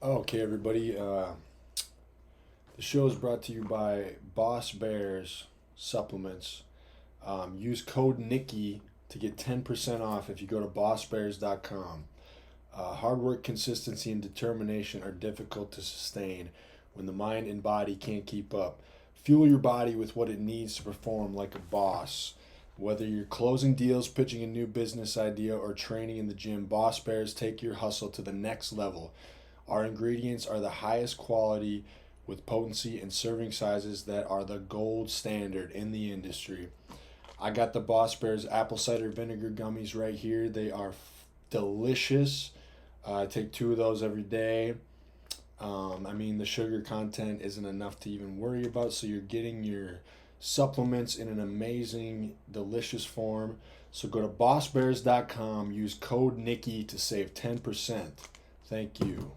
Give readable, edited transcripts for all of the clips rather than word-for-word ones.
Okay, everybody. The show is brought to you by Boss Bears Supplements. Use code Nicky to get 10% off if you go to bossbears.com. Hard work, consistency, and determination are difficult to sustain when the mind and body can't keep up. Fuel your body with what it needs to perform like a boss. Whether you're closing deals, pitching a new business idea, or training in the gym, Boss Bears take your hustle to the next level. Our ingredients are the highest quality with potency and serving sizes that are the gold standard in the industry. I got the Boss Bears apple cider vinegar gummies right here. They are delicious. I take 2 of those every day. The sugar content isn't enough to even worry about, so you're getting your supplements in an amazing, delicious form. So go to bossbears.com, use code Nicky to save 10%. Thank you.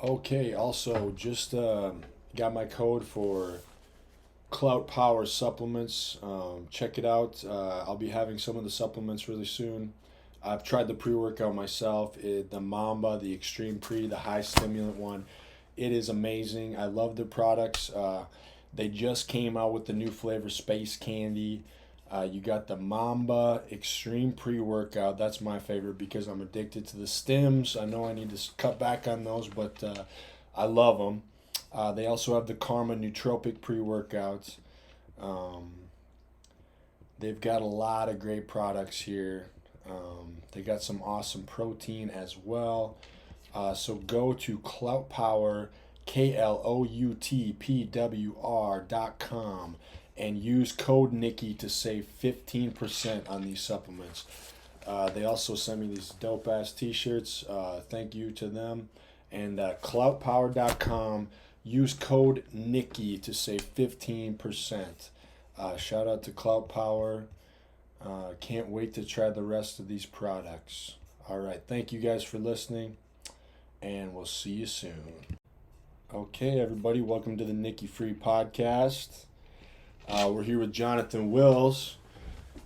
Okay, also just got my code for Clout Power supplements. Check it out. I'll be having some of the supplements really soon. I've tried the pre-workout myself. The Mamba, the Extreme Pre, the high stimulant one. It is amazing. I love their products. They just came out with the new flavor, Space Candy. You got the Mamba Extreme Pre-Workout. That's my favorite because I'm addicted to the stims. I know I need to cut back on those, but I love them. They also have the Karma Nootropic Pre-Workouts. They've got a lot of great products here. They got some awesome protein as well. So go to Clout Power, KLOUTPWR.com, and use code Nicky to save 15% on these supplements. They also sent me these dope ass t-shirts. Thank you to them. And cloutpower.com, use code Nicky to save 15%. Shout out to Clout Power. Can't wait to try the rest of these products. All right, thank you guys for listening, and we'll see you soon. Okay, everybody, welcome to the Nicky Free Podcast. We're here with Jonathan Wills,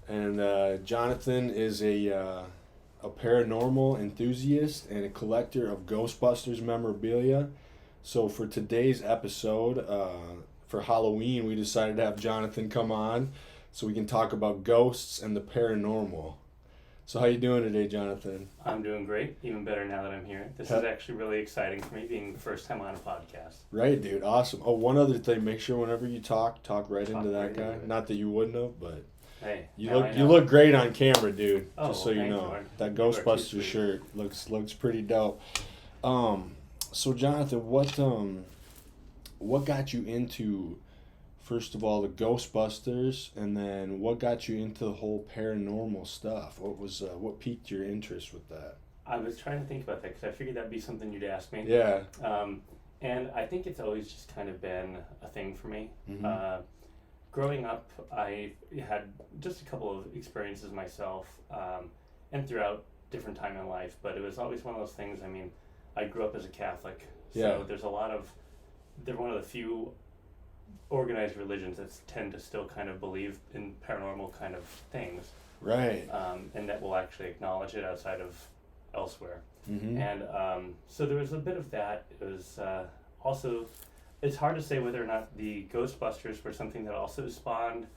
and Jonathan is a paranormal enthusiast and a collector of Ghostbusters memorabilia. So for today's episode, for Halloween, we decided to have Jonathan come on so we can talk about ghosts and the paranormal. So how you doing today, Jonathan? I'm doing great, even better now that I'm here. This is actually really exciting for me, being the first time on a podcast. Right, dude. Awesome. Oh, one other thing, make sure whenever you talk right into that right guy. into Not that you wouldn't have, but hey, you look great on camera, dude. Oh, just so you know. you. That You are too Ghostbusters sweet. shirt looks pretty dope. So Jonathan, what got you into, first of all, the Ghostbusters, and then what got you into the whole paranormal stuff? What piqued your interest with that? I was trying to think about that because I figured that'd be something you'd ask me. Yeah. And I think it's always just kind of been a thing for me. Mm-hmm. Growing up, I had just a couple of experiences myself, and throughout different time in life, but it was always one of those things. I mean, I grew up as a Catholic, so Yeah. they're one of the few organized religions that tend to still kind of believe in paranormal kind of things, Right. and that will actually acknowledge it outside of elsewhere. Mm-hmm. And so there was a bit of that. It was also, it's hard to say whether or not the Ghostbusters were something that also spawned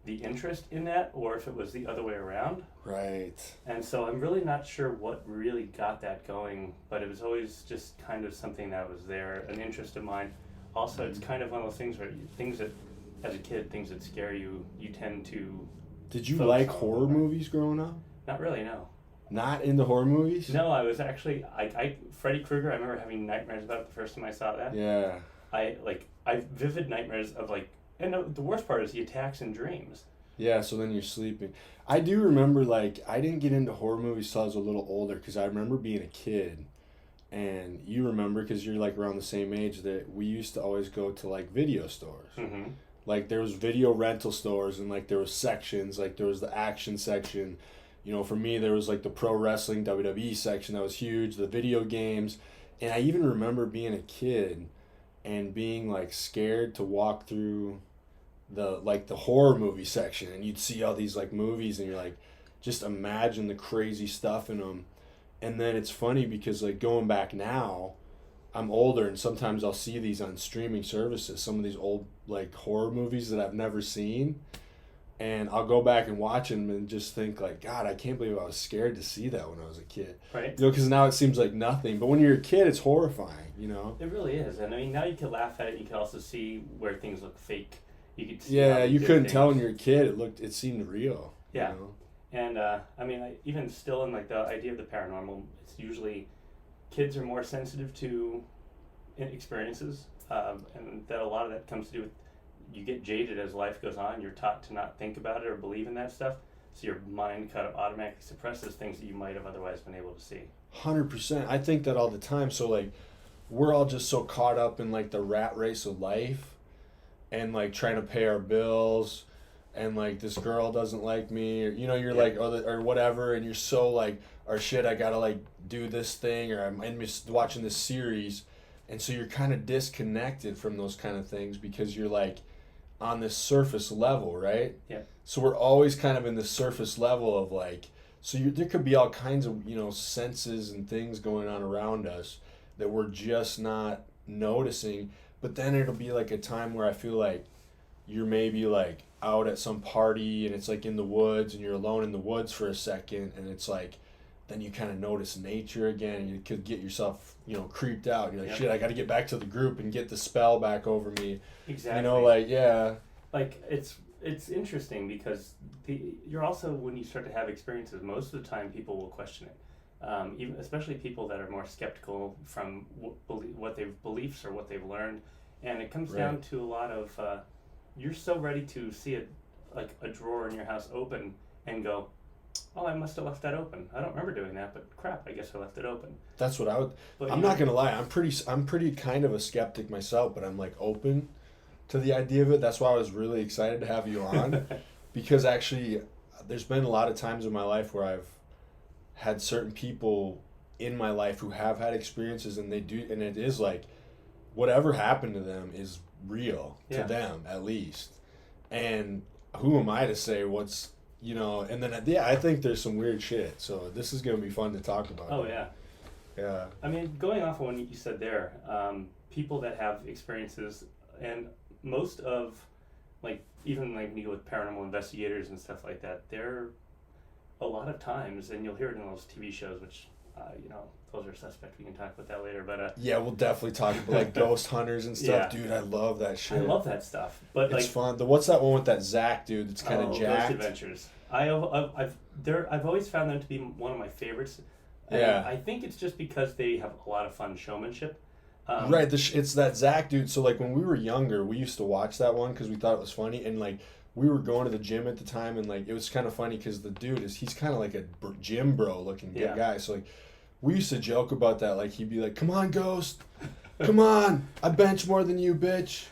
the interest in that, or if it was the other way around. Right. And so I'm really not sure what really got that going, but it was always just kind of something that was there, an interest of mine. Also, it's kind of one of those things where things that, as a kid, things that scare you, you tend to... Did you focus like on horror them. movies growing up? Not really, no. Not into horror movies? No, I was actually... Freddy Krueger, I remember having nightmares about it the first time I saw that. Yeah. I vivid nightmares of and the worst part is he attacks in dreams. Yeah, so then you're sleeping. I do remember, I didn't get into horror movies till I was a little older, because I remember being a kid, and you remember, because you're, around the same age, that we used to always go to, video stores. Mm-hmm. There was video rental stores, and, there was sections, there was the action section. For me, there was, the pro wrestling WWE section that was huge, the video games, and I even remember being a kid and being, scared to walk through the horror movie section, and you'd see all these movies, and you're just imagine the crazy stuff in them. And then it's funny because going back now, I'm older, and sometimes I'll see these on streaming services, some of these old like horror movies that I've never seen, and I'll go back and watch them and just think like, God, I can't believe I was scared to see that when I was a kid. Right. Because now it seems like nothing, but when you're a kid, it's horrifying. It really is, and I mean now you can laugh at it. You can also see where things look fake. You could see. Yeah, you couldn't tell when you're a kid. It seemed real. Yeah, and I mean, even still in like the idea of the paranormal, it's usually kids are more sensitive to experiences, and that a lot of that comes to do with you get jaded as life goes on. You're taught to not think about it or believe in that stuff, so your mind kind of automatically suppresses things that you might have otherwise been able to see. 100%. I think that all the time. So like, we're all just so caught up in like the rat race of life, and like trying to pay our bills, and like this girl doesn't like me, or you're like, or whatever, and you're so like, or shit, I gotta like do this thing, or I'm watching this series, and so you're kind of disconnected from those kind of things because you're like on this surface level, right? Yeah. So we're always kind of in the surface level of like, so there could be all kinds of senses and things going on around us that we're just not noticing. But then it'll be like a time where I feel like you're maybe like out at some party and it's like in the woods, and you're alone in the woods for a second, and it's like then you kind of notice nature again, and you could get yourself creeped out. You're like, shit, I got to get back to the group and get the spell back over me. Exactly. Yeah. Like it's interesting because you're also, when you start to have experiences, most of the time people will question it. Even especially people that are more skeptical from what they've beliefs or what they've learned, and it comes down to a lot of you're so ready to see a drawer in your house open and go, oh, I must have left that open. I don't remember doing that, but crap, I guess I left it open. That's what I would. But I'm not gonna lie. I'm pretty kind of a skeptic myself, but I'm like open to the idea of it. That's why I was really excited to have you on, because actually, there's been a lot of times in my life where I've had certain people in my life who have had experiences, and they do, and it is like whatever happened to them is real to them, at least. And who am I to say what's and then I think there's some weird shit, so this is gonna be fun to talk about. Oh yeah. I mean, going off of what you said there, people that have experiences, and most of like even like me with paranormal investigators and stuff like that, they're a lot of times, and you'll hear it in those TV shows, which, those are suspect. We can talk about that later, but... yeah, we'll definitely talk about, like, ghost hunters and stuff. Yeah. Dude, I love that shit. I love that stuff. But it's fun. What's that one with that Zach dude that's kind of jacked? Ghost Adventures. I've always found them to be one of my favorites. And I think it's just because they have a lot of fun showmanship. Right, it's that Zach dude. So, like, when we were younger, we used to watch that one because we thought it was funny, and, like, we were going to the gym at the time, and like it was kind of funny because the dude he's kind of like a gym bro looking guy. So like we used to joke about that. Like he'd be like, "Come on, Ghost, come on, I bench more than you, bitch.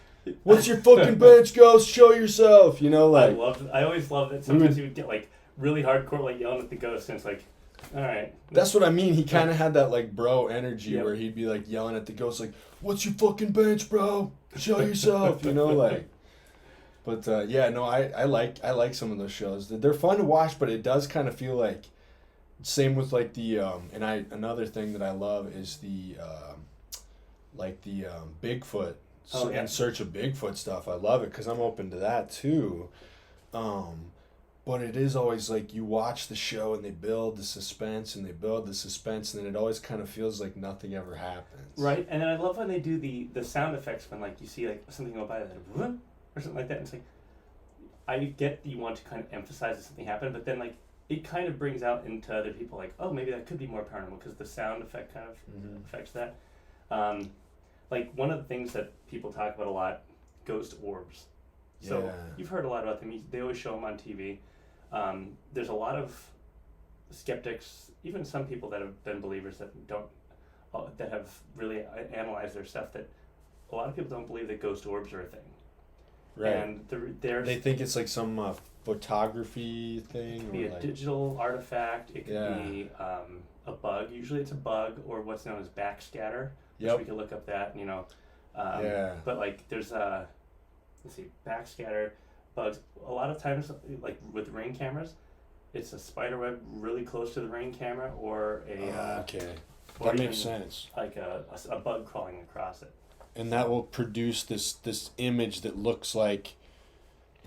What's your fucking bench, Ghost? Show yourself." Like I always loved it. Sometimes he would get like really hardcore, like yelling at the ghost, and it's like, all right. That's what I mean. He kind of had that like bro energy where he'd be like yelling at the ghost, like, "What's your fucking bench, bro? Show yourself." Like. But I like some of those shows. They're fun to watch, but it does kind of feel like, same with like the another thing that I love is the Bigfoot in search of Bigfoot stuff. I love it because I'm open to that too. But it is always like you watch the show and they build the suspense and then it always kind of feels like nothing ever happens. Right, and then I love when they do the sound effects when like you see like something go by like or something like that. And it's like, I get that you want to kind of emphasize that something happened, but then like it kind of brings out into other people like, oh, maybe that could be more paranormal because the sound effect kind of affects that. Like one of the things that people talk about a lot, ghost orbs. So you've heard a lot about them. They always show them on TV. There's a lot of skeptics, even some people that have been believers that have really analyzed their stuff, that a lot of people don't believe that ghost orbs are a thing. Right. And they think it's like some photography thing. It could be a digital artifact. It could be a bug. Usually it's a bug or what's known as backscatter. Which we could look up that, But like there's backscatter, bugs. A lot of times, like with Ring cameras, it's a spider web really close to the Ring camera or a Or That makes even sense. like a bug crawling across it. And that will produce this image that looks like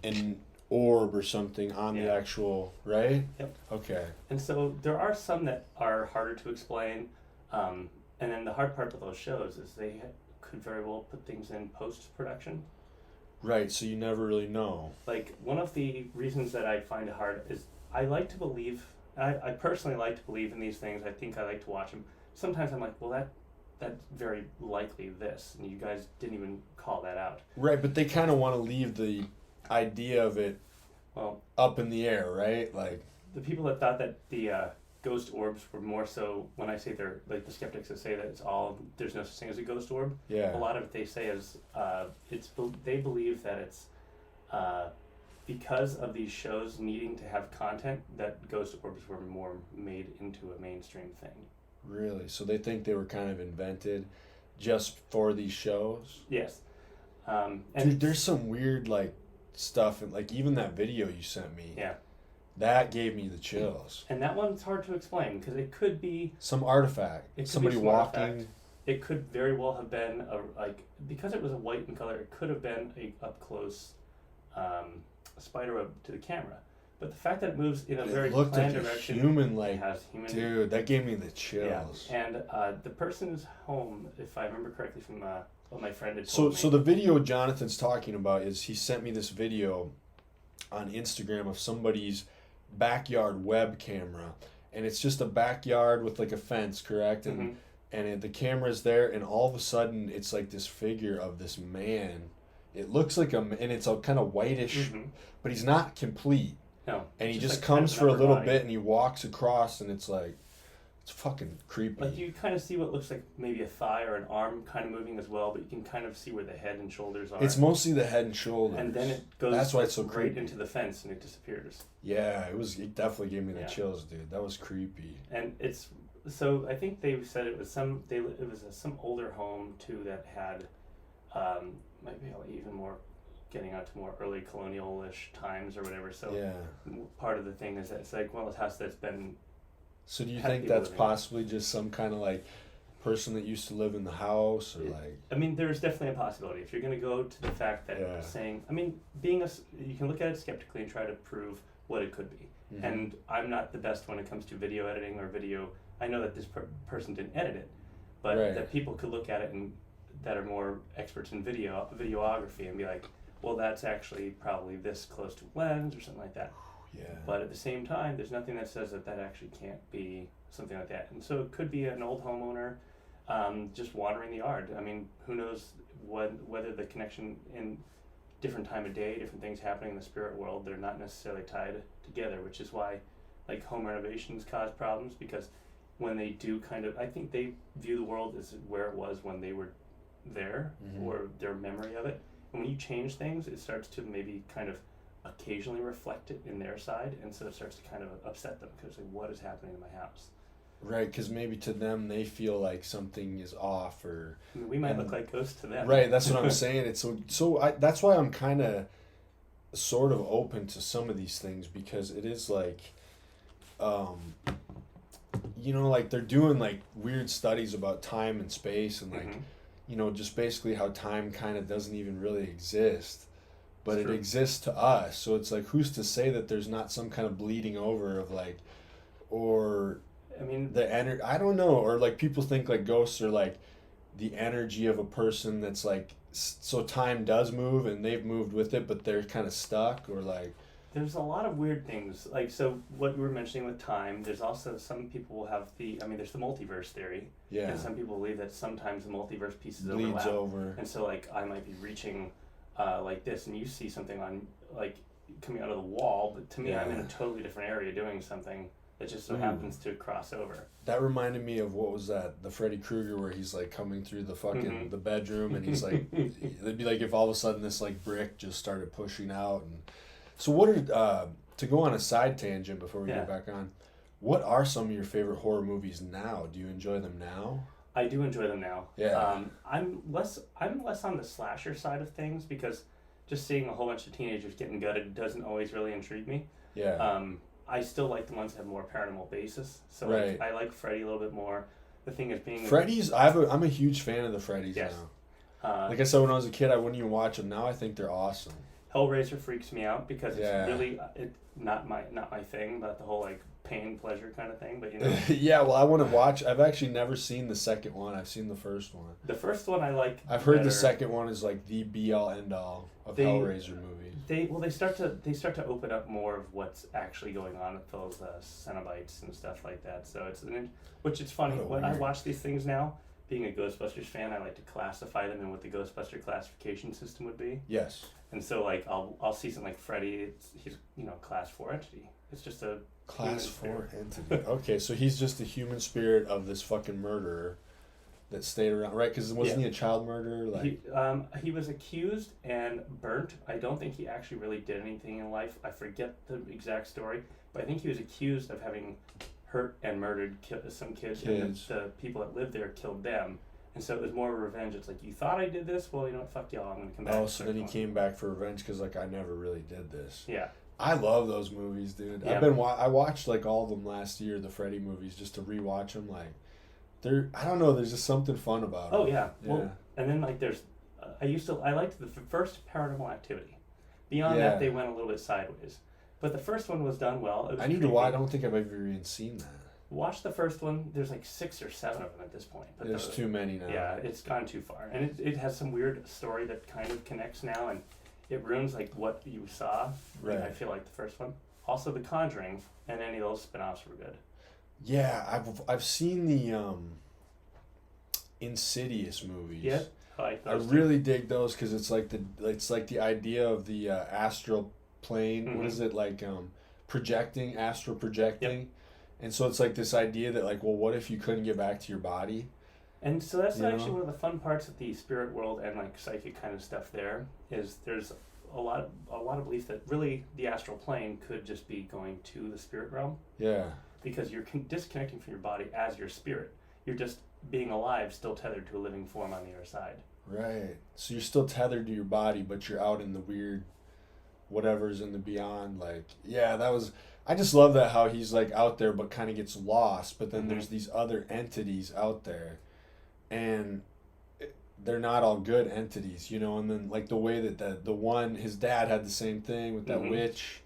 an orb or something on the Yeah. actual, right? Yep. Okay. And so there are some that are harder to explain. And then the hard part with those shows is they could very well put things in post-production. Right, so you never really know. Like, one of the reasons that I find it hard is I like to believe, I personally like to believe in these things. I think I like to watch them. Sometimes I'm like, well, that's very likely this, and you guys didn't even call that out. Right, but they kind of want to leave the idea of it Well, up in the air, right? Like, the people that thought that the ghost orbs were more so, when I say they're, like the skeptics that say that it's all, there's no such thing as a ghost orb, yeah. a lot of it they say is, they believe that it's because of these shows needing to have content, that ghost orbs were more made into a mainstream thing. Really? So they think they were kind of invented just for these shows? Yes. And Dude, there's some weird, like, stuff, and, like, even that video you sent me. yeah. That gave me the chills. And that one's hard to explain because it could be Some artifact. It could Somebody be some walking. artifact. It could very well have been because it was a white in color. It could have been a up close spider web to the camera. But the fact that it moves in a very It looked planned like a direction, human, it like, has human. dude, that gave me the Yeah. chills. And the person's home, if I remember correctly from what my friend had So, told me. so the video Jonathan's talking about is he sent me this video on Instagram of somebody's backyard web camera, and it's just a backyard with like a fence, correct? And Mhm. the camera's there, and all of a sudden it's like this figure of this man. It looks like and it's all kind of whitish, Mhm. but he's not complete. No. And he it's just like kind comes of an for a upper little body. bit, and he walks across, and it's like, it's fucking creepy. Like you kind of see what looks like maybe a thigh or an arm kind of moving as well, but you can kind of see where the head and shoulders are. It's mostly the head and shoulders. and then it goes That's why it's so right creepy. into the fence and it disappears. Yeah, it definitely gave me the Yeah. chills, dude. That was creepy. And it's so I think they said it was some older home too that had might be even more getting out to more early colonial-ish times or whatever. So Yeah. part of the thing is that it's like, well, a house that's been So do you Had think people that's living in it. possibly just some kind of like person that used to live in the house, or Yeah. like? I mean, there's definitely a possibility. If you're going to go to the fact that Yeah. saying, I mean, you can look at it skeptically and try to prove what it could be. Mhm. And I'm not the best when it comes to video editing or video. I know that this person didn't edit it, but Right. that people could look at it and that are more experts in videography and be like, well, that's actually probably this close to a lens or something like that. Yeah. But at the same time, there's nothing that says that that actually can't be something like that. And so it could be an old homeowner just wandering the yard. I mean, who knows whether the connection in different time of day, different things happening in the spirit world, they're not necessarily tied together, which is why like home renovations cause problems, because when they do I think they view the world as where it was when they were there, Mhm. or their memory of it. And when you change things, it starts to maybe kind of occasionally reflect it in their side, and so it starts to kind of upset them because like, what is happening in my house? Right, because maybe to them they feel like something is off, or I mean, we might And- look like ghosts to them. right. That's what I'm saying. It's that's why I'm kind of sort of open to some of these things, because it is like, like they're doing like weird studies about time and space, and like, Mhm. just basically how time kind of doesn't even really exist, but It's it true. exists to us. So it's like, who's to say that there's not some kind of bleeding over of like, or I mean, the energy, I don't know, or like people think like ghosts are like the energy of a person that's like, so time does move and they've moved with it, but they're kind of stuck, or like, there's a lot of weird things. Like, so what you were mentioning with time, there's also some people will have there's the multiverse theory. yeah, And some people believe that sometimes the multiverse pieces bleeds overlap. over. And so, like, I might be reaching like this, and you see something on, like, coming out of the wall, but to me, I'm in Yeah. a totally different area doing something that just so Ooh. happens to cross over. That reminded me of, what was that, the Freddy Krueger, where he's like coming through the fucking Mhm. the bedroom, and he's like, it'd be like if all of a sudden this like brick just started pushing out. And so what are to go on a side tangent before we Yeah. get back on, what are some of your favorite horror movies now? Do you enjoy them now? I do enjoy them now. Yeah. I'm less on the slasher side of things, because just seeing a whole bunch of teenagers getting gutted doesn't always really intrigue me. Yeah. I still like the ones that have more paranormal basis. So Right. like, I like Freddy a little bit more. the thing is being Freddy's. I'm a huge fan of the Freddy's yes. now. Like I said, when I was a kid, I wouldn't even watch them. Now I think they're awesome. Hellraiser freaks me out because it's Yeah. really not my thing, but the whole like pain pleasure kind of thing. But you know, Yeah, well, I want to watch. I've actually never seen the second one. I've seen the first one. the first one I like. I've heard better. the second one is like the be all end all of Hellraiser movies. They start to open up more of what's actually going on with those Cenobites and stuff like that. So which it's funny when I watch these things now. Being a Ghostbusters fan, I like to classify them in what the Ghostbuster classification system would be. Yes. And so like I'll see something like Freddy. He's class 4 entity. It's just a Class 4 entity. Okay, so he's just the human spirit of this fucking murderer that stayed around, right? Because wasn't he a child murderer? Like he was accused and burnt. I don't think he actually really did anything in life. I forget the exact story, but I think he was accused of having hurt and murdered some kids. And the people that lived there killed them. And so it was more of a revenge. It's like, you thought I did this? Well, you know what? Fuck y'all. I'm going to come back. Oh, so then he came back for revenge because, like, I never really did this. Yeah. I love those movies, dude. Yeah. I watched, like, all of them last year, the Freddy movies, just to rewatch them. Like, I don't know, there's just something fun about them. Oh, yeah. Well, and then, like, there's, I liked the first Paranormal Activity. Beyond that, they went a little bit sideways. But the first one was done well. It was I need to watch. I don't think I've ever even seen that. Watch the first one. There's like 6 or 7 of them at this point. But there's too many now. Yeah, it's gone too far. And it has some weird story that kind of connects now, and it ruins like what you saw. Right. I feel like the first one. Also, The Conjuring and any of those spin-offs were good. Yeah, I've seen the Insidious movies. Yeah, I like those. I really dig those because it's like the idea of the astral plane. Mm-hmm. What is it like? Astral projecting. Yep. And so it's like this idea that like, well, what if you couldn't get back to your body? And so that's actually one of the fun parts of the spirit world and like psychic kind of stuff. There's a lot of belief that really the astral plane could just be going to the spirit realm. Yeah. Because you're disconnecting from your body as your spirit. You're just being alive, still tethered to a living form on the other side. Right. So you're still tethered to your body, but you're out in the weird whatever's in the beyond. Like, yeah, I just love that how he's like out there but kind of gets lost, but then there's these other entities out there and they're not all good entities, you know, and then like the way that the one, his dad had the same thing with that witch,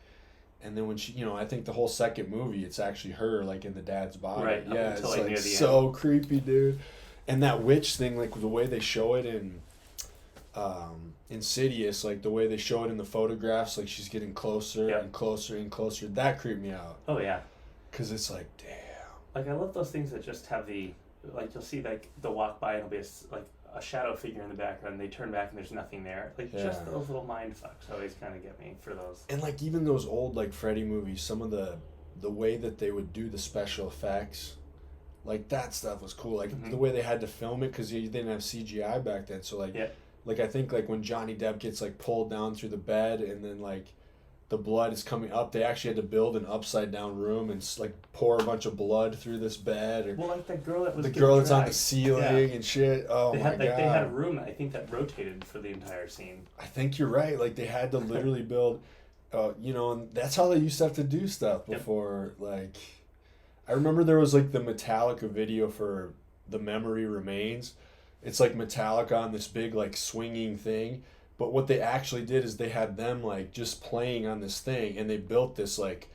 and then when she, you know, I think the whole second movie it's actually her like in the dad's body. Right. Yeah, it's like so creepy, dude. And that witch thing, like the way they show it in Insidious, like the way they show it in the photographs, like she's getting closer and closer and closer. That creeped me out. Oh yeah, because it's like, damn. Like I love those things that just have like you'll see like they'll walk by and it'll be a shadow figure in the background. And they turn back and there's nothing there. Like just those little mind fucks always kind of get me for those. And like even those old like Freddy movies, some of the way that they would do the special effects, like that stuff was cool. Like the way they had to film it because you didn't have CGI back then. So like. Yeah. Like, I think, like, when Johnny Depp gets, like, pulled down through the bed and then, like, the blood is coming up, they actually had to build an upside-down room and, like, pour a bunch of blood through this bed. Or, well, like that girl that was the girl that's on the ceiling and shit. Oh, my God. They had a room, I think, that rotated for the entire scene. I think you're right. Like, they had to literally build, you know, and that's how they used to have to do stuff before. Yep. Like, I remember there was, like, the Metallica video for The Memory Remains. It's like Metallica on this big like swinging thing, but what they actually did is they had them like just playing on this thing, and they built this like,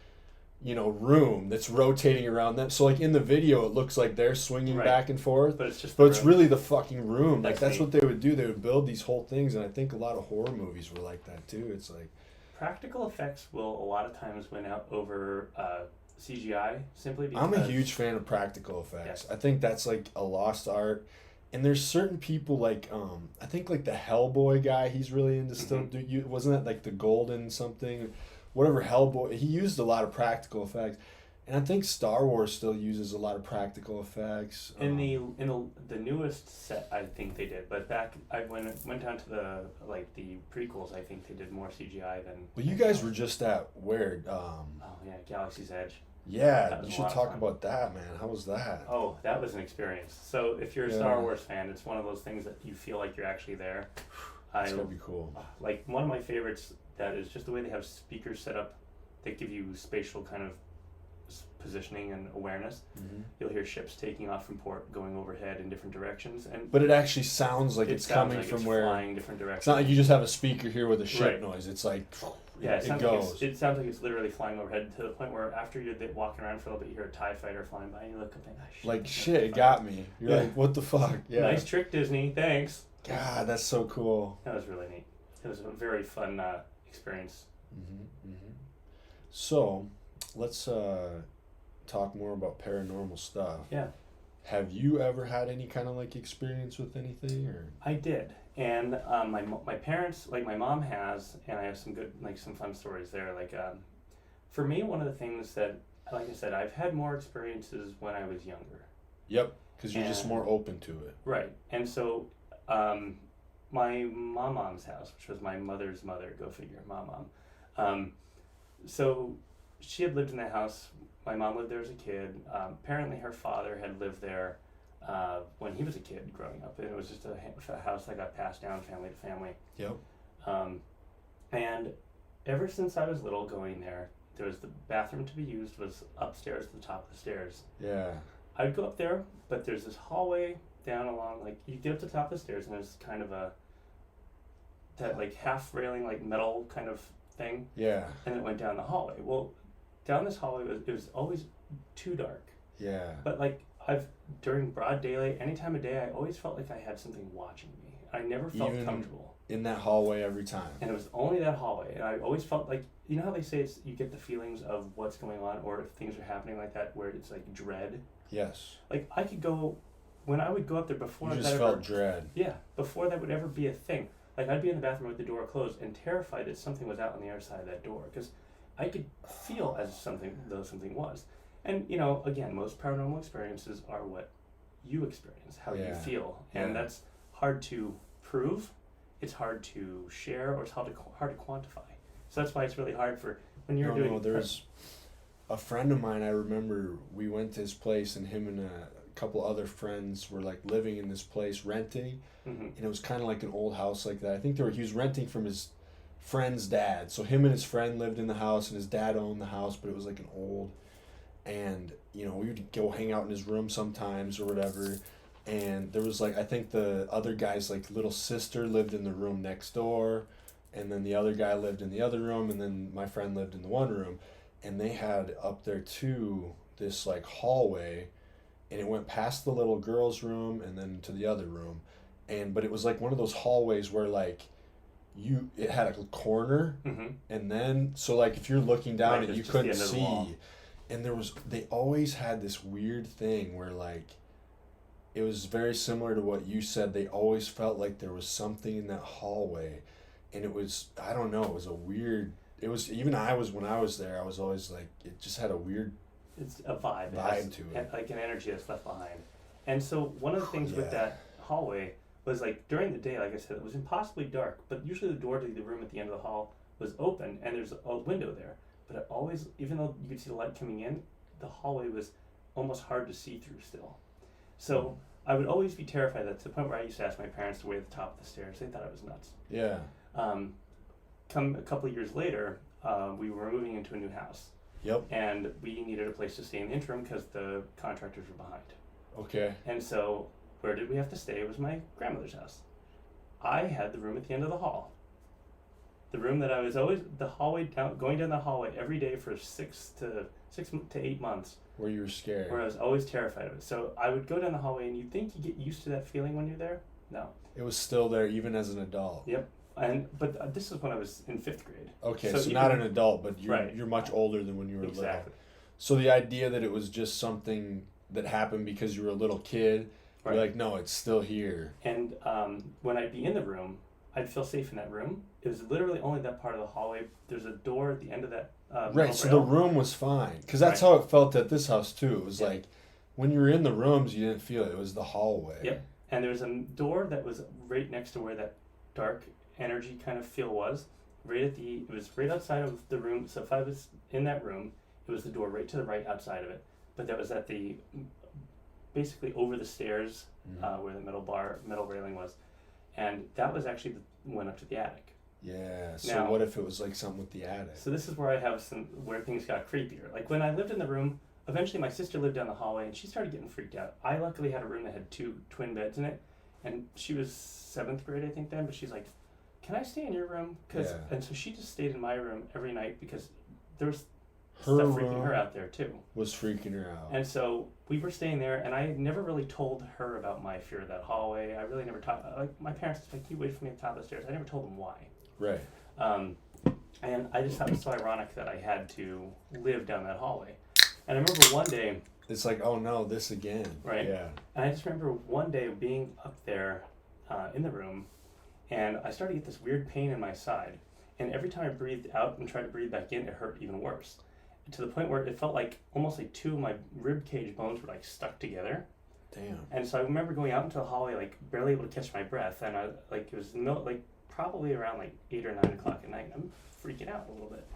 you know, room that's rotating around them. So like in the video, it looks like they're swinging back and forth, but it's just it's really the fucking room. That's what they would do. They would build these whole things, and I think a lot of horror movies were like that too. It's like practical effects will a lot of times win out over CGI simply because I'm a huge fan of practical effects. I think that's like a lost art. And there's certain people like I think like the Hellboy guy, he's really into still. Wasn't that like the Golden something, whatever Hellboy? He used a lot of practical effects, and I think Star Wars still uses a lot of practical effects. In the newest set, I think they did, but back when it went down to the prequels, I think they did more CGI than. Well, you guys were just at where? Oh yeah, Galaxy's Edge. Yeah, you should talk about that, man. How was that? Oh, that was an experience. So if you're a Star Wars fan, it's one of those things that you feel like you're actually there. It's gonna be cool. Like one of my favorites, that is just the way they have speakers set up that give you spatial kind of positioning and awareness. Mm-hmm. You'll hear ships taking off from port, going overhead in different directions, and But it actually sounds like it's coming from where flying different directions. it's not like you just have a speaker here with a ship Right. noise. It's like Yeah, it goes. It sounds like it's literally flying overhead to the point where after you're walking around for a little bit, you hear a TIE fighter flying by, and you look up and think, Like shit, it got me. You're like, what the fuck? Yeah. Nice trick, Disney. Thanks. God, that's so cool. That was really neat. It was a very fun experience. Mm-hmm, mm-hmm. So, let's talk more about paranormal stuff. Yeah. Have you ever had any kind of like experience with anything, or? I did, and my parents, like my mom has, and I have some good, like some fun stories there. Like, for me, one of the things that, like I said, I've had more experiences when I was younger. Yep, because you're just more open to it. Right, and so, my mom's house, which was my mother's mother, go figure, mom. So she had lived in that house. My mom lived there as a kid. Apparently her father had lived there when he was a kid growing up, and it was just a house that got passed down family to family. Yep. And ever since I was little going there was the bathroom to be used was upstairs at the top of the stairs. Yeah. I'd go up there, but there's this hallway down along, like, you get up to the top of the stairs, and there's kind of that like half railing, like metal kind of thing. Yeah. And it went down the hallway. Well, down this hallway it was always too dark. Yeah. But like during broad daylight, any time of day, I always felt like I had something watching me. I never felt comfortable in that hallway every time. And it was only that hallway, and I always felt like, you know how they say you get the feelings of what's going on, or if things are happening like that, where it's like dread. Yes. Like when I would go up there before you just felt dread. Yeah, before that would ever be a thing. Like, I'd be in the bathroom with the door closed and terrified that something was out on the other side of that door, because I could feel though something was. And, you know, again, most paranormal experiences are what you experience, how you feel. And that's hard to prove, it's hard to share, or it's hard to quantify. So that's why it's really hard for when you're doing... No, there's a friend of mine, I remember we went to his place, and him and a couple other friends were like living in this place renting. Mm-hmm. And it was kind of like an old house like that. I think he was renting from his friend's dad. So him and his friend lived in the house, and his dad owned the house, but it was like an old... And, you know, we would go hang out in his room sometimes or whatever. And there was like, I think the other guy's like little sister lived in the room next door. And then the other guy lived in the other room. And then my friend lived in the one room. And they had up there too this like hallway. And it went past the little girl's room and then to the other room. But it was like one of those hallways where like it had a corner. Mm-hmm. And then, so like if you're looking down right, it, you just couldn't see. And they always had this weird thing where like, it was very similar to what you said. They always felt like there was something in that hallway. And it was, I don't know, it was a weird, when I was there, I was always like, it just had a weird... It's a vibe. To it. Like an energy that's left behind. And so one of the things with that hallway was like, during the day, like I said, it was impossibly dark, but usually the door to the room at the end of the hall was open, and there's a window there. But it always, even though you could see the light coming in, the hallway was almost hard to see through still. So I would always be terrified, that to the point where I used to ask my parents to wait at the top of the stairs. They thought I was nuts. Yeah. Come a couple of years later, we were moving into a new house. Yep. And we needed a place to stay in the interim because the contractors were behind. Okay. And so where did we have to stay? It was my grandmother's house. I had the room at the end of the hall. The room that I was always, going down the hallway every day for 6 to 8 months. Where you were scared. Where I was always terrified of it. So I would go down the hallway, and you think you get used to that feeling when you're there? No. It was still there even as an adult. Yep. But this is when I was in 5th grade. Okay, so not an adult, but you're much older than when you were little. Exactly. So the idea that it was just something that happened because you were a little kid, you're like, no, it's still here. And when I'd be in the room, I'd feel safe in that room. It was literally only that part of the hallway. There's a door at the end of that right, so the room was fine. Because that's how it felt at this house, too. It was like, when you were in the rooms, you didn't feel it. It was the hallway. Yep. And there was a door that was right next to where that dark energy kind of feel was. It was right outside of the room. So if I was in that room, it was the door right to the right outside of it. But that was basically over the stairs, where the metal railing was. And that was actually went up to the attic. Yeah, so what if it was like something with the attic? So this is where I have where things got creepier. Like when I lived in the room, eventually my sister lived down the hallway and she started getting freaked out. I luckily had a room that had 2 twin beds in it, and she was 7th grade, I think, then, but she's like, can I stay in your room? And so she just stayed in my room every night because there was stuff freaking her out there too. Was freaking her out. And so we were staying there, and I never really told her about my fear of that hallway. I really never talked. Like, my parents was like, "You wait for me at the top of the stairs." I never told them why. Right. And I just thought it was so ironic that I had to live down that hallway. And I remember one day. It's like, oh no, this again. Right. Yeah. And I just remember one day being up there in the room, and I started to get this weird pain in my side. And every time I breathed out and tried to breathe back in, it hurt even worse. To the point where it felt like almost like 2 of my rib cage bones were like stuck together. Damn. And so I remember going out into the hallway, like barely able to catch my breath, and I like it was in the middle, like probably around like 8 or 9 o'clock at night. I'm freaking out a little bit,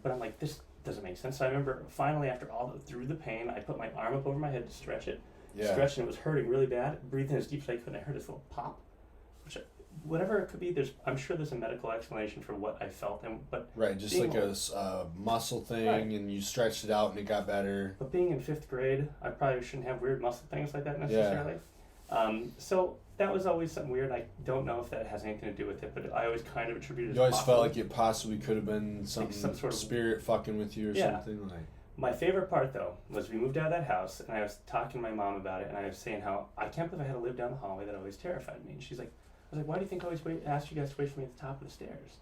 but I'm like, this doesn't make sense. So I remember finally, after through the pain, I put my arm up over my head to stretch it. Yeah. Stretched, and it was hurting really bad. Breathing as deep as I could, and I heard this little pop. Whatever it could be, I'm sure there's a medical explanation for what I felt, but right, just like a muscle thing, right. And you stretched it out and it got better. But being in 5th grade, I probably shouldn't have weird muscle things like that necessarily. Yeah. So that was always something weird. I don't know if that has anything to do with it, but I always kind of attributed it. You always felt like it possibly could have been something, like some sort of spirit fucking with you or something like. My favorite part, though, was we moved out of that house, and I was talking to my mom about it, and I was saying how I can't believe I had to live down the hallway. That always terrified me. And she's like, I was like, why do you think I always asked you guys to wait for me at the top of the stairs?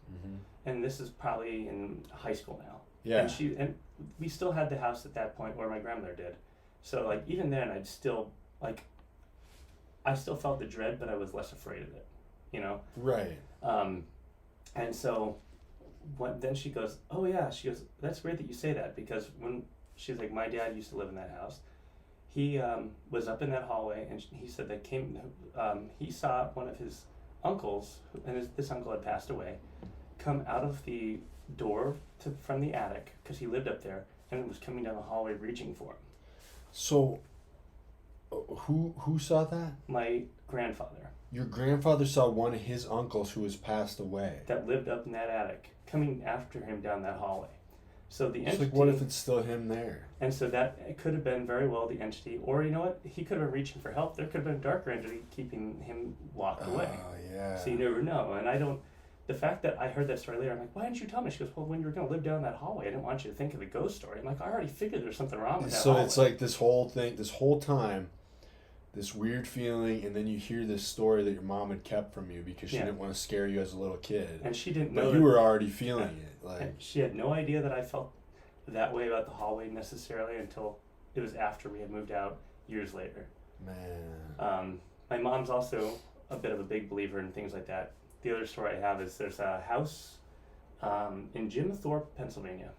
And this is probably in high school now. Yeah. And we still had the house at that point where my grandmother did. So like even then I still felt the dread, but I was less afraid of it, you know? Right. And so then she goes, oh yeah, she goes, that's weird that you say that, because when she's like, my dad used to live in that house. He was up in that hallway, and he said that he saw one of his uncles, and this uncle had passed away, come out of the door from the attic, because he lived up there, and was coming down the hallway reaching for him. So, who saw that? My grandfather. Your grandfather saw one of his uncles who has passed away. That lived up in that attic, coming after him down that hallway. So the entity. Like, what if it's still him there? And so that it could have been very well the entity, or you know what, he could have been reaching for help. There could have been a darker entity keeping him locked away. Oh yeah. So you never know. And the fact that I heard that story later, I'm like, why didn't you tell me? She goes, well, when you were going to live down that hallway, I didn't want you to think of the ghost story. I'm like, I already figured there's something wrong with that hallway. So it's like this whole time, this weird feeling, and then you hear this story that your mom had kept from you because she didn't want to scare you as a little kid. And she didn't know. But you were already feeling it. Like she had no idea that I felt that way about the hallway necessarily until it was after we had moved out years later. Man. My mom's also a bit of a big believer in things like that. The other story I have is there's a house in Jim Thorpe, Pennsylvania.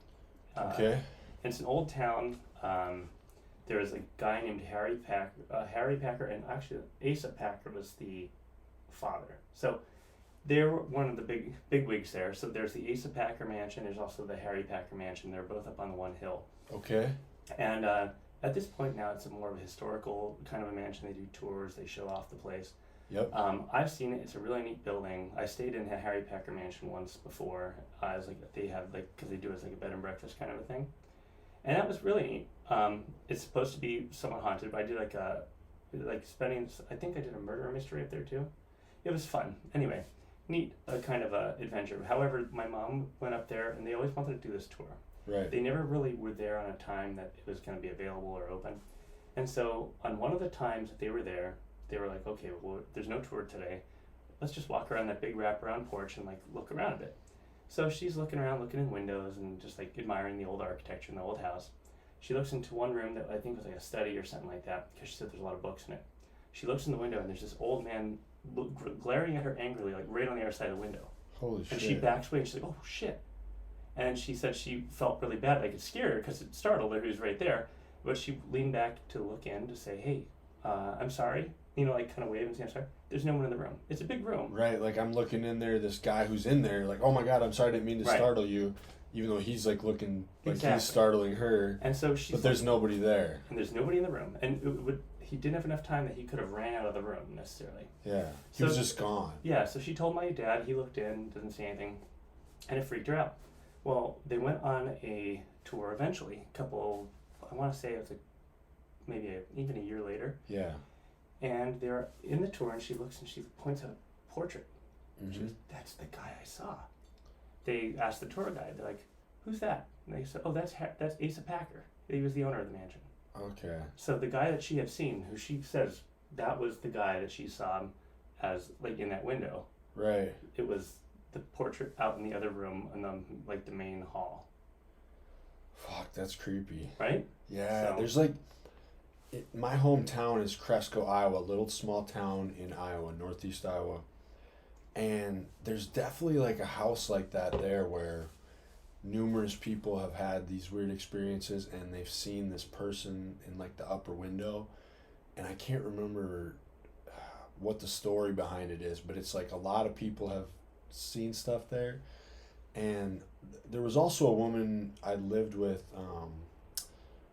Okay. It's an old town. There was a guy named Harry Packer, and actually Asa Packer was the father. So they were one of the big wigs there. So there's the Asa Packer mansion. There's also the Harry Packer mansion. They're both up on the one hill. Okay. And at this point now, it's more of a historical kind of a mansion. They do tours. They show off the place. Yep. I've seen it. It's a really neat building. I stayed in a Harry Packer mansion once before. Because they do it as like a bed and breakfast kind of a thing, and that was really neat. It's supposed to be somewhat haunted, but I did I think I did a murder mystery up there too. It was fun. Anyway, neat kind of a adventure. However, my mom went up there, and they always wanted to do this tour. Right. They never really were there on a time that it was going to be available or open, and so on one of the times that they were there, they were like, okay, well, there's no tour today. Let's just walk around that big wraparound porch and like look around a bit. So she's looking around, looking in windows and just like admiring the old architecture in the old house. She looks into one room that I think was like a study or something like that, because she said there's a lot of books in it. She looks in the window, and there's this old man glaring at her angrily, like right on the other side of the window. Holy shit. And she backs away, and she's like, oh shit. And she said she felt really bad, like it scared her because it startled her, he was right there. But she leaned back to look in to say, hey, I'm sorry. Like kind of wave and say, I'm sorry. There's no one in the room. It's a big room. Right, like I'm looking in there, this guy who's in there, like, oh my God, I'm sorry, I didn't mean to startle you. Even though he's like looking like he's startling her. And so she's but there's nobody there. And there's nobody in the room. And he didn't have enough time that he could have ran out of the room necessarily. Yeah, he was just gone. Yeah, so she told my dad, he looked in, didn't say anything, and it freaked her out. Well, they went on a tour eventually, a couple I want to say it was even a year later. Yeah. And they're in the tour, and she looks and she points at a portrait. Mm-hmm. She goes, "That's the guy I saw." They asked the tour guide, they're like, "Who's that?" And they said, "Oh, that's Asa Packer. He was the owner of the mansion." Okay. So the guy that she had seen, who she says that was the guy that she saw as like in that window. Right. It was the portrait out in the other room in the main hall. Fuck, that's creepy. Right? Yeah, So- there's like, my hometown is Cresco, Iowa, a little small town in Iowa, northeast Iowa. And there's definitely like a house like that there where numerous people have had these weird experiences and they've seen this person in like the upper window. And I can't remember what the story behind it is, but it's like a lot of people have seen stuff there. And there was also a woman I lived with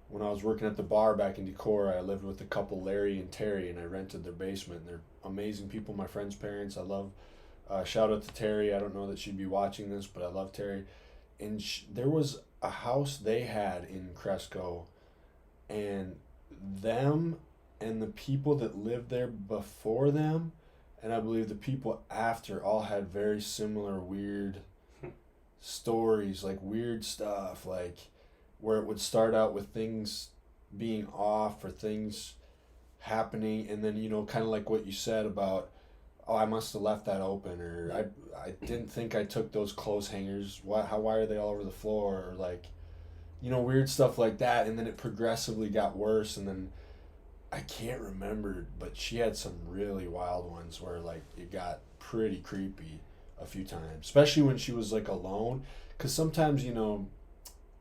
when I was working at the bar back in Decorah. I lived with a couple, Larry and Terry, and I rented their basement. They're amazing people, my friend's parents. I love, shout out to Terry. I don't know that she'd be watching this, but I love Terry. And there was a house they had in Cresco, and them and the people that lived there before them, and I believe the people after, all had very similar weird stories, like weird stuff, like where it would start out with things being off or things happening, and then, you know, kind of like what you said about, oh, I must have left that open, or I didn't think I took those clothes hangers, why are they all over the floor, or like, you know, weird stuff like that. And then it progressively got worse, and then I can't remember, but she had some really wild ones where like it got pretty creepy a few times, especially when she was like alone, because sometimes, you know,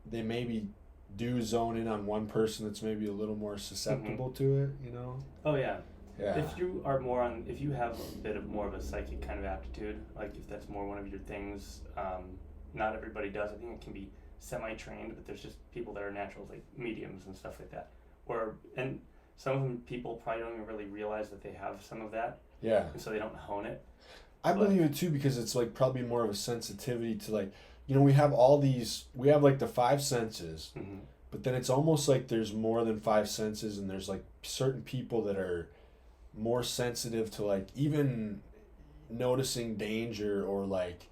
they maybe do zone in on one person that's maybe a little more susceptible to it, you know. Oh yeah. Yeah. If you have a bit of more of a psychic kind of aptitude, like if that's more one of your things, not everybody does. I think it can be semi-trained, but there's just people that are naturals, like mediums and stuff like that. And some of them, people probably don't even really realize that they have some of that. Yeah. And so they don't hone it. I believe it too, because it's like probably more of a sensitivity to, like, you know, we have like the five senses, Mm-hmm. but then it's almost like there's more than five senses, and there's like certain people that are more sensitive to like even noticing danger, or like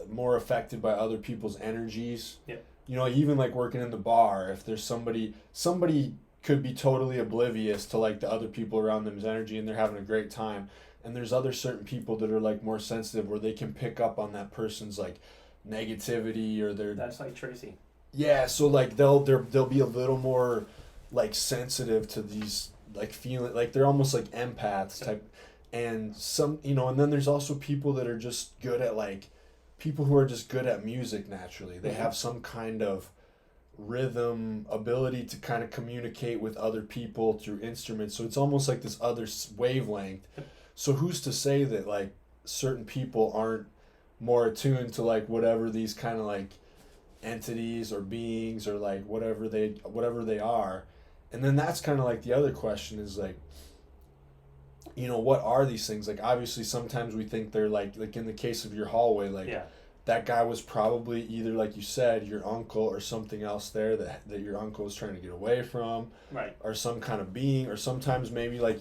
more affected by other people's energies. Yeah. You know, even like working in the bar, if there's somebody could be totally oblivious to like the other people around them's energy, and they're having a great time. And there's other certain people that are like more sensitive, where they can pick up on that person's like negativity or their. That's like Tracy. Yeah, so like they'll be a little more like sensitive to these like feeling, like they're almost like empaths type. And some, you know, and then there's also people that are just good at like, people who are just good at music naturally. They have some kind of rhythm ability to kind of communicate with other people through instruments. So it's almost like this other wavelength. So who's to say that like certain people aren't more attuned to like whatever these kind of like entities or beings or like whatever they are. And then that's kind of like the other question is like, you know, what are these things? Like obviously sometimes we think they're like in the case of your hallway, like that guy was probably either, like you said, your uncle or something else there that your uncle was trying to get away from, right? Or some kind of being, or sometimes maybe like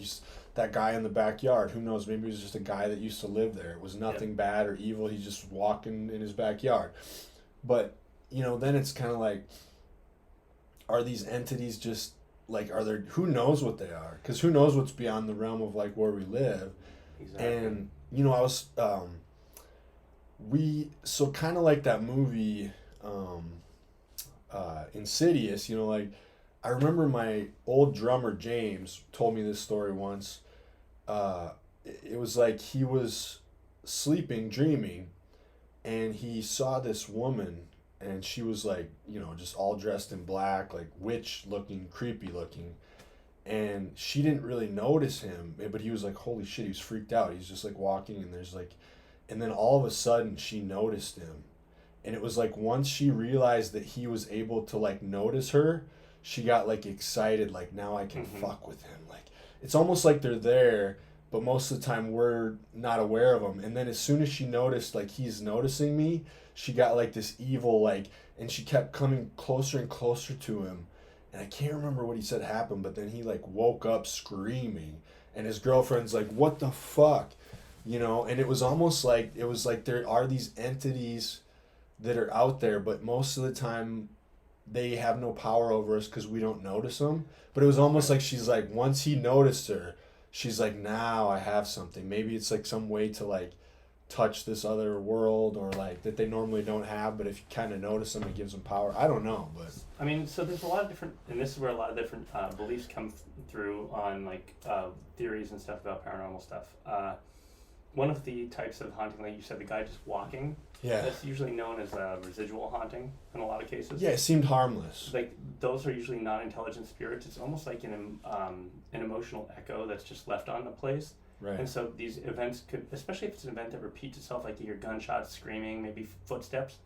that guy in the backyard, who knows, maybe it was just a guy that used to live there. It was nothing bad or evil, he's just walking in his backyard. But, you know, then it's kind of like, are these entities just, like, who knows what they are? Because who knows what's beyond the realm of, like, where we live. Exactly. And, you know, I was, so kind of like that movie, Insidious, you know, like, I remember my old drummer, James, told me this story once. It was like he was sleeping, dreaming, and he saw this woman, and she was like, you know, just all dressed in black, like witch looking, creepy looking. And she didn't really notice him, but he was like, holy shit, he was freaked out. He's just like walking, and and then all of a sudden she noticed him. And it was like once she realized that he was able to like notice her, she got like excited, like now I can fuck with him. Like it's almost like they're there, but most of the time we're not aware of them. And then as soon as she noticed like he's noticing me, she got like this evil like, and she kept coming closer and closer to him. and I can't remember what he said happened, but then he like woke up screaming, and his girlfriend's like, "What the fuck?" You know, and it was almost like there are these entities that are out there, but most of the time they have no power over us because we don't notice them. But it was almost like she's like, once he noticed her, she's like, now I have something. Maybe it's like some way to like touch this other world, or like that they normally don't have, but if you kind of notice them, it gives them power. I don't know, but I mean, so there's a lot of different, and this is where a lot of different beliefs come through on like theories and stuff about paranormal stuff. One of the types of haunting, like you said, the guy just walking, yeah, that's usually known as a residual haunting in a lot of cases. yeah, it seemed harmless. Like those are usually non-intelligent spirits. It's almost like an emotional echo that's just left on the place. Right. And so these events could, especially if it's an event that repeats itself, like you hear gunshots, screaming, maybe footsteps,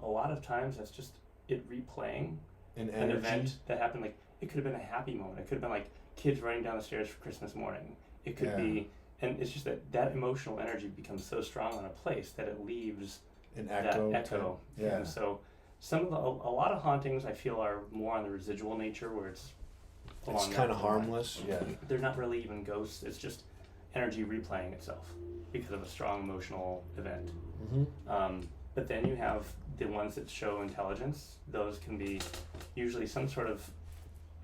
a lot of times that's just it replaying An event that happened. Like it could have been a happy moment. It could have been like kids running down the stairs for Christmas morning. It could be, and it's just that emotional energy becomes so strong on a place that it leaves an echo. that echo. Yeah. And so some of a lot of hauntings I feel are more on the residual nature, where it's kind of harmless. Yeah. They're not really even ghosts. It's just energy replaying itself because of a strong emotional event. Mm-hmm. But then you have the ones that show intelligence. Those can be usually some sort of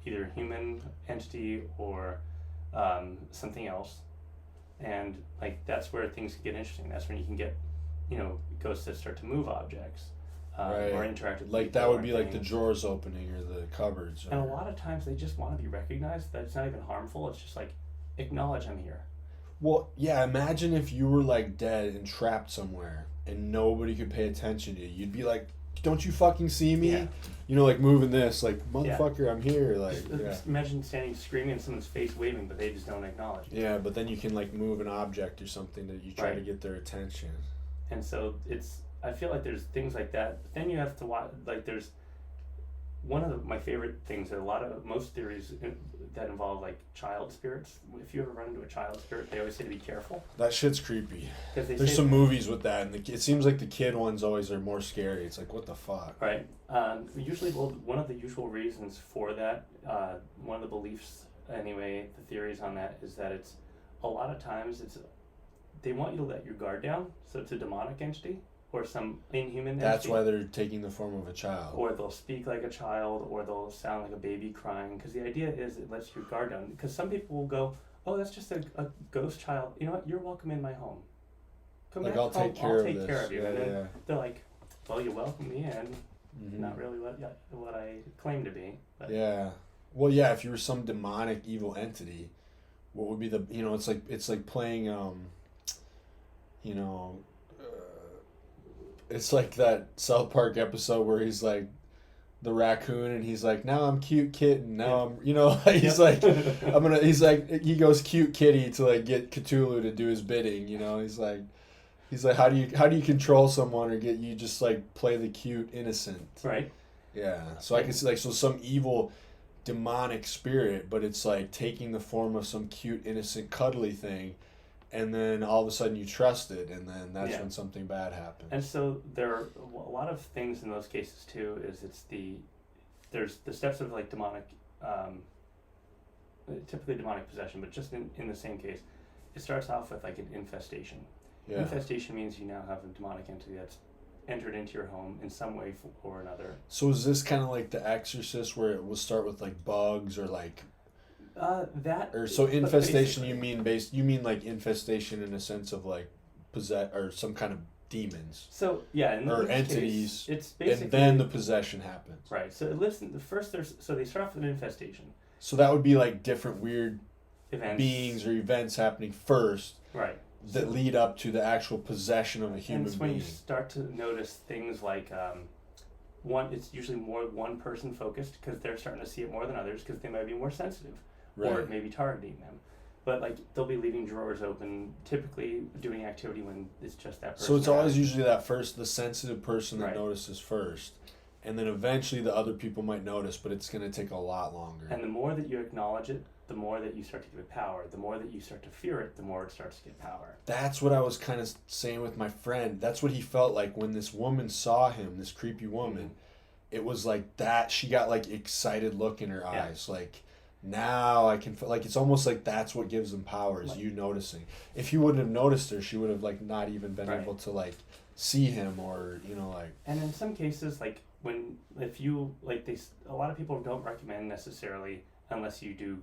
either human entity or something else. And like that's where things get interesting. That's when you can get, ghosts that start to move objects Right. or interact with Like people that would or be like the things. drawers opening or the cupboards. And a lot of times they just want to be recognized. That it's not even harmful. It's just like acknowledge I'm here. Well, yeah, imagine if you were like dead and trapped somewhere and nobody could pay attention to you. You'd be like, don't you fucking see me? Yeah. Like moving this, like, motherfucker, I'm here. Like, Just imagine standing screaming in someone's face waving, but they just don't acknowledge it. Yeah, but then you can like move an object or something that you try to Right. get their attention. And so I feel like there's things like that. But then you have to watch, like there's one of my favorite things that most theories that involve like child spirits. If you ever run into a child spirit, they always say to be careful. That shit's creepy. Because There's some movies with that, and it seems like the kid ones always are more scary. It's like, what the fuck? Right. Usually, one of the usual reasons for that, one of the beliefs anyway, the theories on that is that it's a lot of times they want you to let your guard down, so it's a demonic entity or some inhuman entity. That's why they're taking the form of a child. Or they'll speak like a child, or they'll sound like a baby crying. Because the idea is it lets your guard down. Because some people will go, "Oh, that's just a ghost child. You know what? You're welcome in my home. Come Like, back I'll home. take care I'll of take this." care of you." Yeah, And then yeah. they're like, "Well, you welcome me in. Mhm. Not really what I claim to be." But Yeah. Well, yeah. If you were some demonic evil entity, what would be the? It's like playing. You know, it's like that South Park episode where he's like the raccoon, and he's like, now I'm cute kitten. Now I'm, he's like, he's like, he goes cute kitty to like get Cthulhu to do his bidding. He's like, how do you control someone or get you just like play the cute innocent? Right. Yeah. So I can see like some evil demonic spirit, but it's like taking the form of some cute innocent cuddly thing, and then all of a sudden you trust it, and then that's when something bad happens. And so there are a lot of things in those cases too. There's the steps of like demonic, typically demonic possession, but just in the same case, it starts off with like an infestation. Yeah. Infestation means you now have a demonic entity that's entered into your home in some way or another. So is this kind of like The Exorcist, where it will start with like bugs or like? Infestation. You mean like infestation in a sense of like possess or some kind of demons. So yeah, in or this entities. Case, it's basically, and then the possession happens. Right. So it lives in the first. So they start off with an infestation. So that would be like different weird Events. beings or events happening first. Right. That lead up to the actual possession of a human and it's being. when you start to notice things like it's usually more one person focused because they're starting to see it more than others because they might be more sensitive, or it may be targeting them. But like they'll be leaving drawers open, typically doing activity when it's just that person. So it's always usually the sensitive person that Right. notices first, and then eventually the other people might notice, but it's going to take a lot longer. And the more that you acknowledge it, the more that you start to give it power. The more that you start to fear it, the more it starts to get power. That's what I was kind of saying with my friend. That's what he felt like when this woman saw him, this creepy woman, it was like that. She got like excited look in her Yeah. eyes. Like, now I can feel like it's almost like that's what gives them power is Like- you noticing. If you wouldn't have noticed her, she would have like not even been Right. able to like see him or, you know, like. And in some cases, like if you like a lot of people don't recommend necessarily unless you do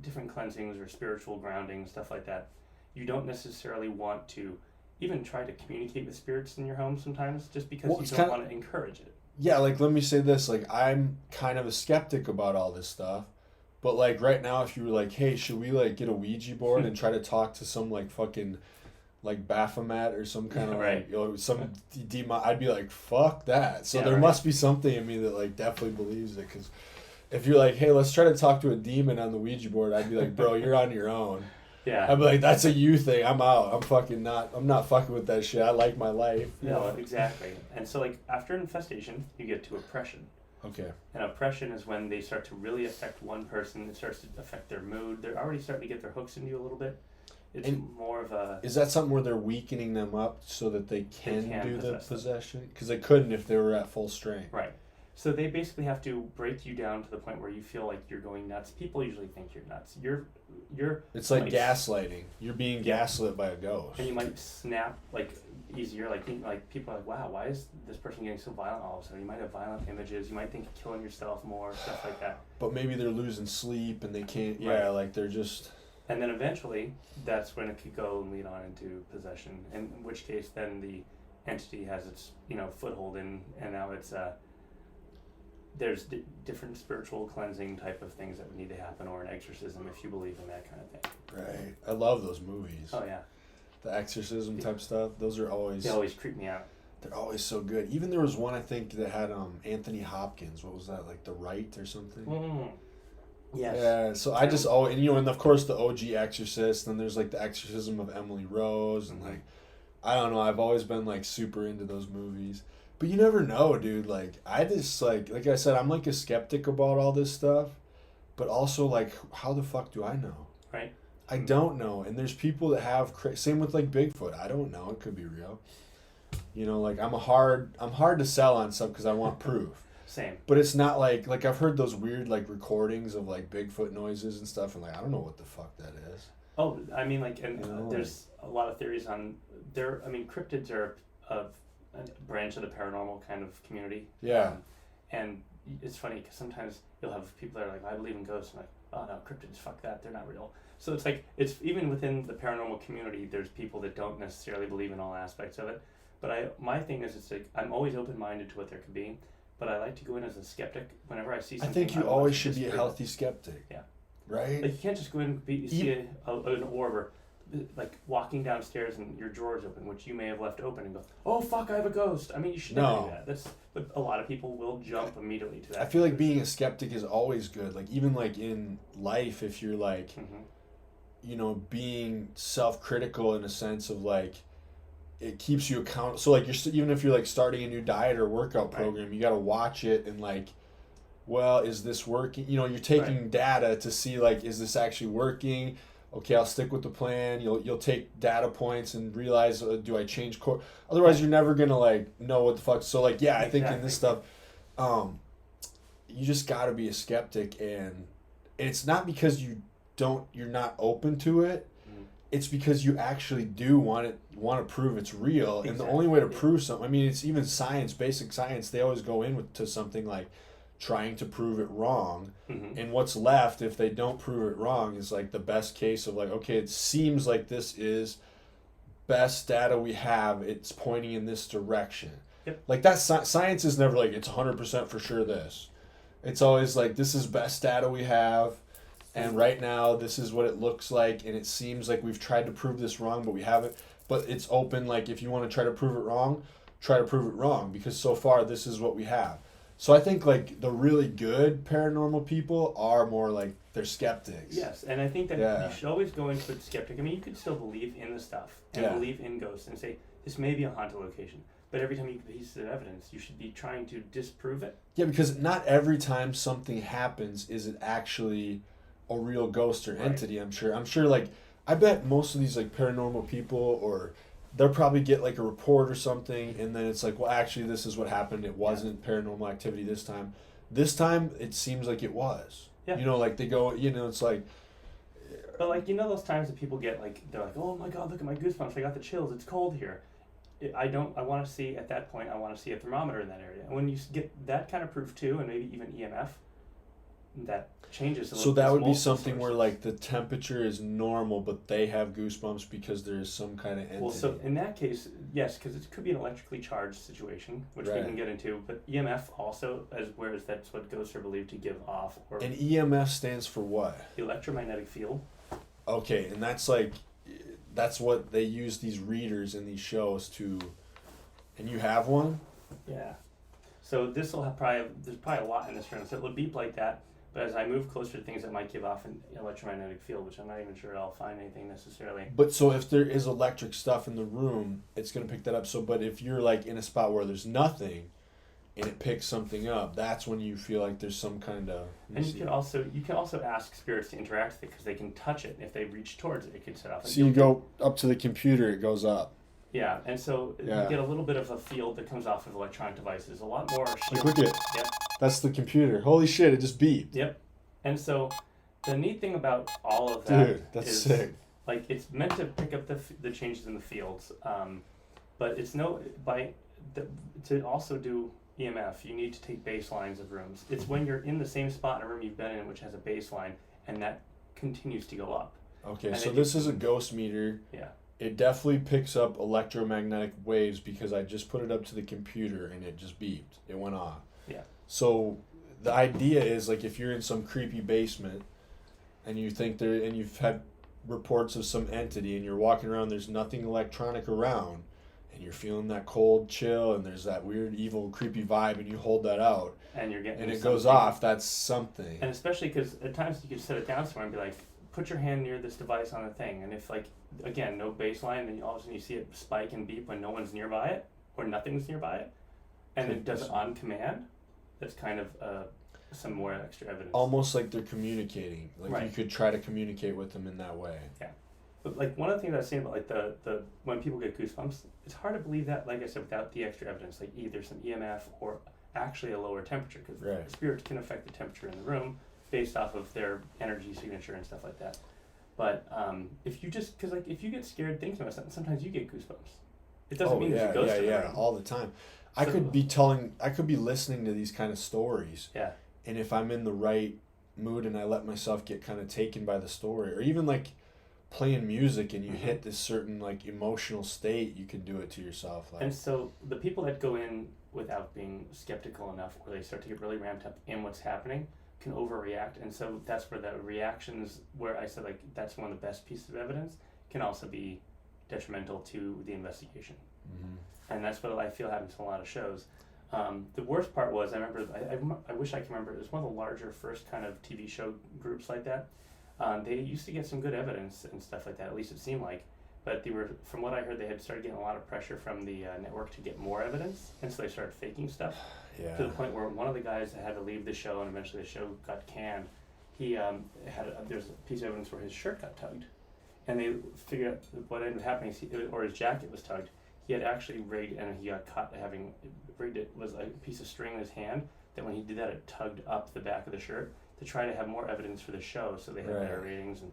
different cleansings or spiritual grounding, stuff like that. You don't necessarily want to even try to communicate with spirits in your home sometimes, just because Well, you it's don't kinda- want to encourage it. Yeah, like let me say this, like I'm kind of a skeptic about all this stuff. But like right now if you were like, "Hey, should we like get a Ouija board and try to talk to some like fucking like Baphomet or some kind of Right. like, you know, some demon," I'd be like, "Fuck that." So Yeah, there right. must be something in me that like definitely believes it, cuz if you're like, "Hey, let's try to talk to a demon on the Ouija board," I'd be like, "Bro, you're on your own." Yeah. I'd be like, "That's a you thing. I'm out. I'm not fucking with that shit. I like my life." You No, know? exactly. And so like after infestation, you get to oppression. Okay. And oppression is when they start to really affect one person. It starts to affect their mood. They're already starting to get their hooks into you a little bit. It's And- more of a Is that something where they're weakening them up so that they can do the possess them. possession? Because they couldn't if they were at full strength. right. So they basically have to break you down to the point where you feel like you're going nuts. People usually think you're nuts. You're It's like Like- gaslighting. You're being Yeah. gaslit by a ghost. and you might snap like easier. Like people are like, wow, why is this person getting so violent all of a sudden? You might have violent images. You might think of killing yourself more, stuff like that. But maybe they're losing sleep and they can't. Right. Yeah, like they're just. And then eventually, that's when it could go and lead on into possession. In which case, then the entity has its foothold in, and now it's there's different spiritual cleansing type of things that would need to happen, or an exorcism if you believe in that kind of thing. Right. I love those movies. Oh yeah, The exorcism type stuff. Those are always. they always creep me out. They're always so good. Even there was one I think that had Anthony Hopkins. What was that, like The Rite or something? Yes. Yeah, so I just and of course the OG Exorcist, and there's like the Exorcism of Emily Rose, and like I don't know, I've always been like super into those movies. But you never know, dude. Like I just like I said, I'm like a skeptic about all this stuff, but also like how the fuck do I know? Right. I don't know, and there's people that have same with like Bigfoot. I don't know, it could be real. You know, like I'm hard to sell on stuff because I want proof. Same. But it's not like I've heard those weird like recordings of like Bigfoot noises and stuff, and like I don't know what the fuck that is. Oh, I mean, like, and You know, there's a lot of theories on there. I mean, cryptids are a branch of the paranormal kind of community. Yeah. And it's funny because sometimes you'll have people that are like, I believe in ghosts. I'm like, oh no, cryptids, fuck that, they're not real. So it's like, it's even within the paranormal community, there's people that don't necessarily believe in all aspects of it. But my thing is, it's like, I'm always open-minded to what there could be, but I like to go in as a skeptic whenever I see I something. think you want always to should be a disprove it. healthy skeptic. Yeah. Right? Like, you can't just go in and see an orb or like walking downstairs and your drawer's open, which you may have left open, and go, oh fuck, I have a ghost. I mean, you should never do that. But a lot of people will jump immediately to that. I feel like being a skeptic is always good. Like even like in life, if you're like, being self-critical in a sense of like, it keeps you accountable. So like even if you're like starting a new diet or workout program, you got to watch it and like, well, is this working? You're taking data to see like, is this actually working? Okay, I'll stick with the plan. You'll take data points and realize, do I change course? Otherwise, you're never gonna like know what the fuck. So like, yeah, I think in this stuff, you just gotta be a skeptic, and it's not because you're not open to it. It's because you actually do want to prove it's real, and the only way to prove something. I mean, it's even science, basic science. They always go to something like trying to prove it wrong, and what's left if they don't prove it wrong is like the best case of like, okay, it seems like this is best data we have, it's pointing in this direction. Like that science is never like it's 100% for sure this. It's always like, this is best data we have, and right now this is what it looks like, and it seems like we've tried to prove this wrong, but we haven't. But it's open, like if you want to try to prove it wrong, try to prove it wrong, because so far this is what we have. So I think like the really good paranormal people are more like they're skeptics. Yes, and I think that you should always go into it skeptic. I mean, you could still believe in the stuff and believe in ghosts and say this may be a haunted location, but every time you get pieces of evidence, you should be trying to disprove it. Yeah, because not every time something happens is it actually a real ghost or entity. I'm sure like I bet most of these like paranormal people or they'll probably get like a report or something, and then it's like, well, actually, this is what happened. It wasn't paranormal activity this time. This time, it seems like it was. Yeah. You know, like they go, you know, it's like, But like, you know those times that people get like, they're like, oh my god, look at my goosebumps, I got the chills, it's cold here. I want to see, at that point, I want to see a thermometer in that area. And when you get that kind of proof too, and maybe even EMF, that changes. So that would be something where like the temperature is normal, but they have goosebumps because there is some kind of entity. Well, so in that case, yes, because it could be an electrically charged situation, which we can get into. But EMF also, whereas that's what ghosts are believed to give off. Or and EMF stands for what? Electromagnetic field. Okay, and that's what they use these readers in these shows to. And you have one? Yeah. So this will have there's probably a lot in this room. So it will beep like that. But as I move closer to things that might give off an electromagnetic field, which I'm not even sure I'll find anything necessarily. But so if there is electric stuff in the room, it's going to pick that up. So, but if you're like in a spot where there's nothing, and it picks something up, that's when you feel like there's some kind of. And you can also ask spirits to interact with it because they can touch it. If they reach towards it, it could set off. So you go up to the computer, it goes up. Yeah, and so you get a little bit of a field that comes off of electronic devices. A lot more. Like, look at. Yep. That's the computer. Holy shit! It just beeped. Yep. And so, the neat thing about all of that, dude, that's is, sick. Like, it's meant to pick up the changes in the fields, but it's to also do EMF, you need to take baselines of rooms. It's when you're in the same spot in a room you've been in, which has a baseline, and that continues to go up. Okay, and so this is a ghost meter. Yeah. It definitely picks up electromagnetic waves because I just put it up to the computer and it just beeped. It went off. Yeah. So the idea is like if you're in some creepy basement and you think and you've had reports of some entity and you're walking around, there's nothing electronic around, and you're feeling that cold chill and there's that weird evil creepy vibe, and you hold that out and you're getting and it goes off, that's something. And especially because at times you could set it down somewhere and be like, put your hand near this device on the thing, and if like, again, no baseline, then all of a sudden you see it spike and beep when no one's nearby it or nothing's nearby it, and it does it on command. That's kind of some more extra evidence. Almost like they're communicating. Like right. You could try to communicate with them in that way. Yeah. But like one of the things I was saying about like the when people get goosebumps, it's hard to believe that, like I said, without the extra evidence, like either some EMF or actually a lower temperature, because spirits can affect the temperature in the room based off of their energy signature and stuff like that. But if you just, because like if you get scared thinking about something, sometimes you get goosebumps. It doesn't mean there's a ghost in the room. All the time. I So, could be listening to these kind of stories. Yeah. And if I'm in the right mood and I let myself get kind of taken by the story, or even like playing music and you hit this certain like emotional state, you can do it to yourself. Like. And so the people that go in without being skeptical enough, where they start to get really ramped up in what's happening, can overreact. And so that's where the reactions, where I said like that's one of the best pieces of evidence, can also be detrimental to the investigation. Mm-hmm. And that's what I feel happens in a lot of shows. The worst part was, I remember, I wish I could remember, it was one of the larger first kind of TV show groups like that. They used to get some good evidence and stuff like that, at least it seemed like. But they were, from what I heard, they had started getting a lot of pressure from the network to get more evidence, and so they started faking stuff. Yeah. To the point where one of the guys that had to leave the show, and eventually the show got canned, he there's a piece of evidence where his shirt got tugged. And they figured out what ended up happening, or his jacket was tugged. He had actually rigged, and he got caught having rigged it, was a piece of string in his hand, that when he did that, it tugged up the back of the shirt to try to have more evidence for the show, so they had better ratings. And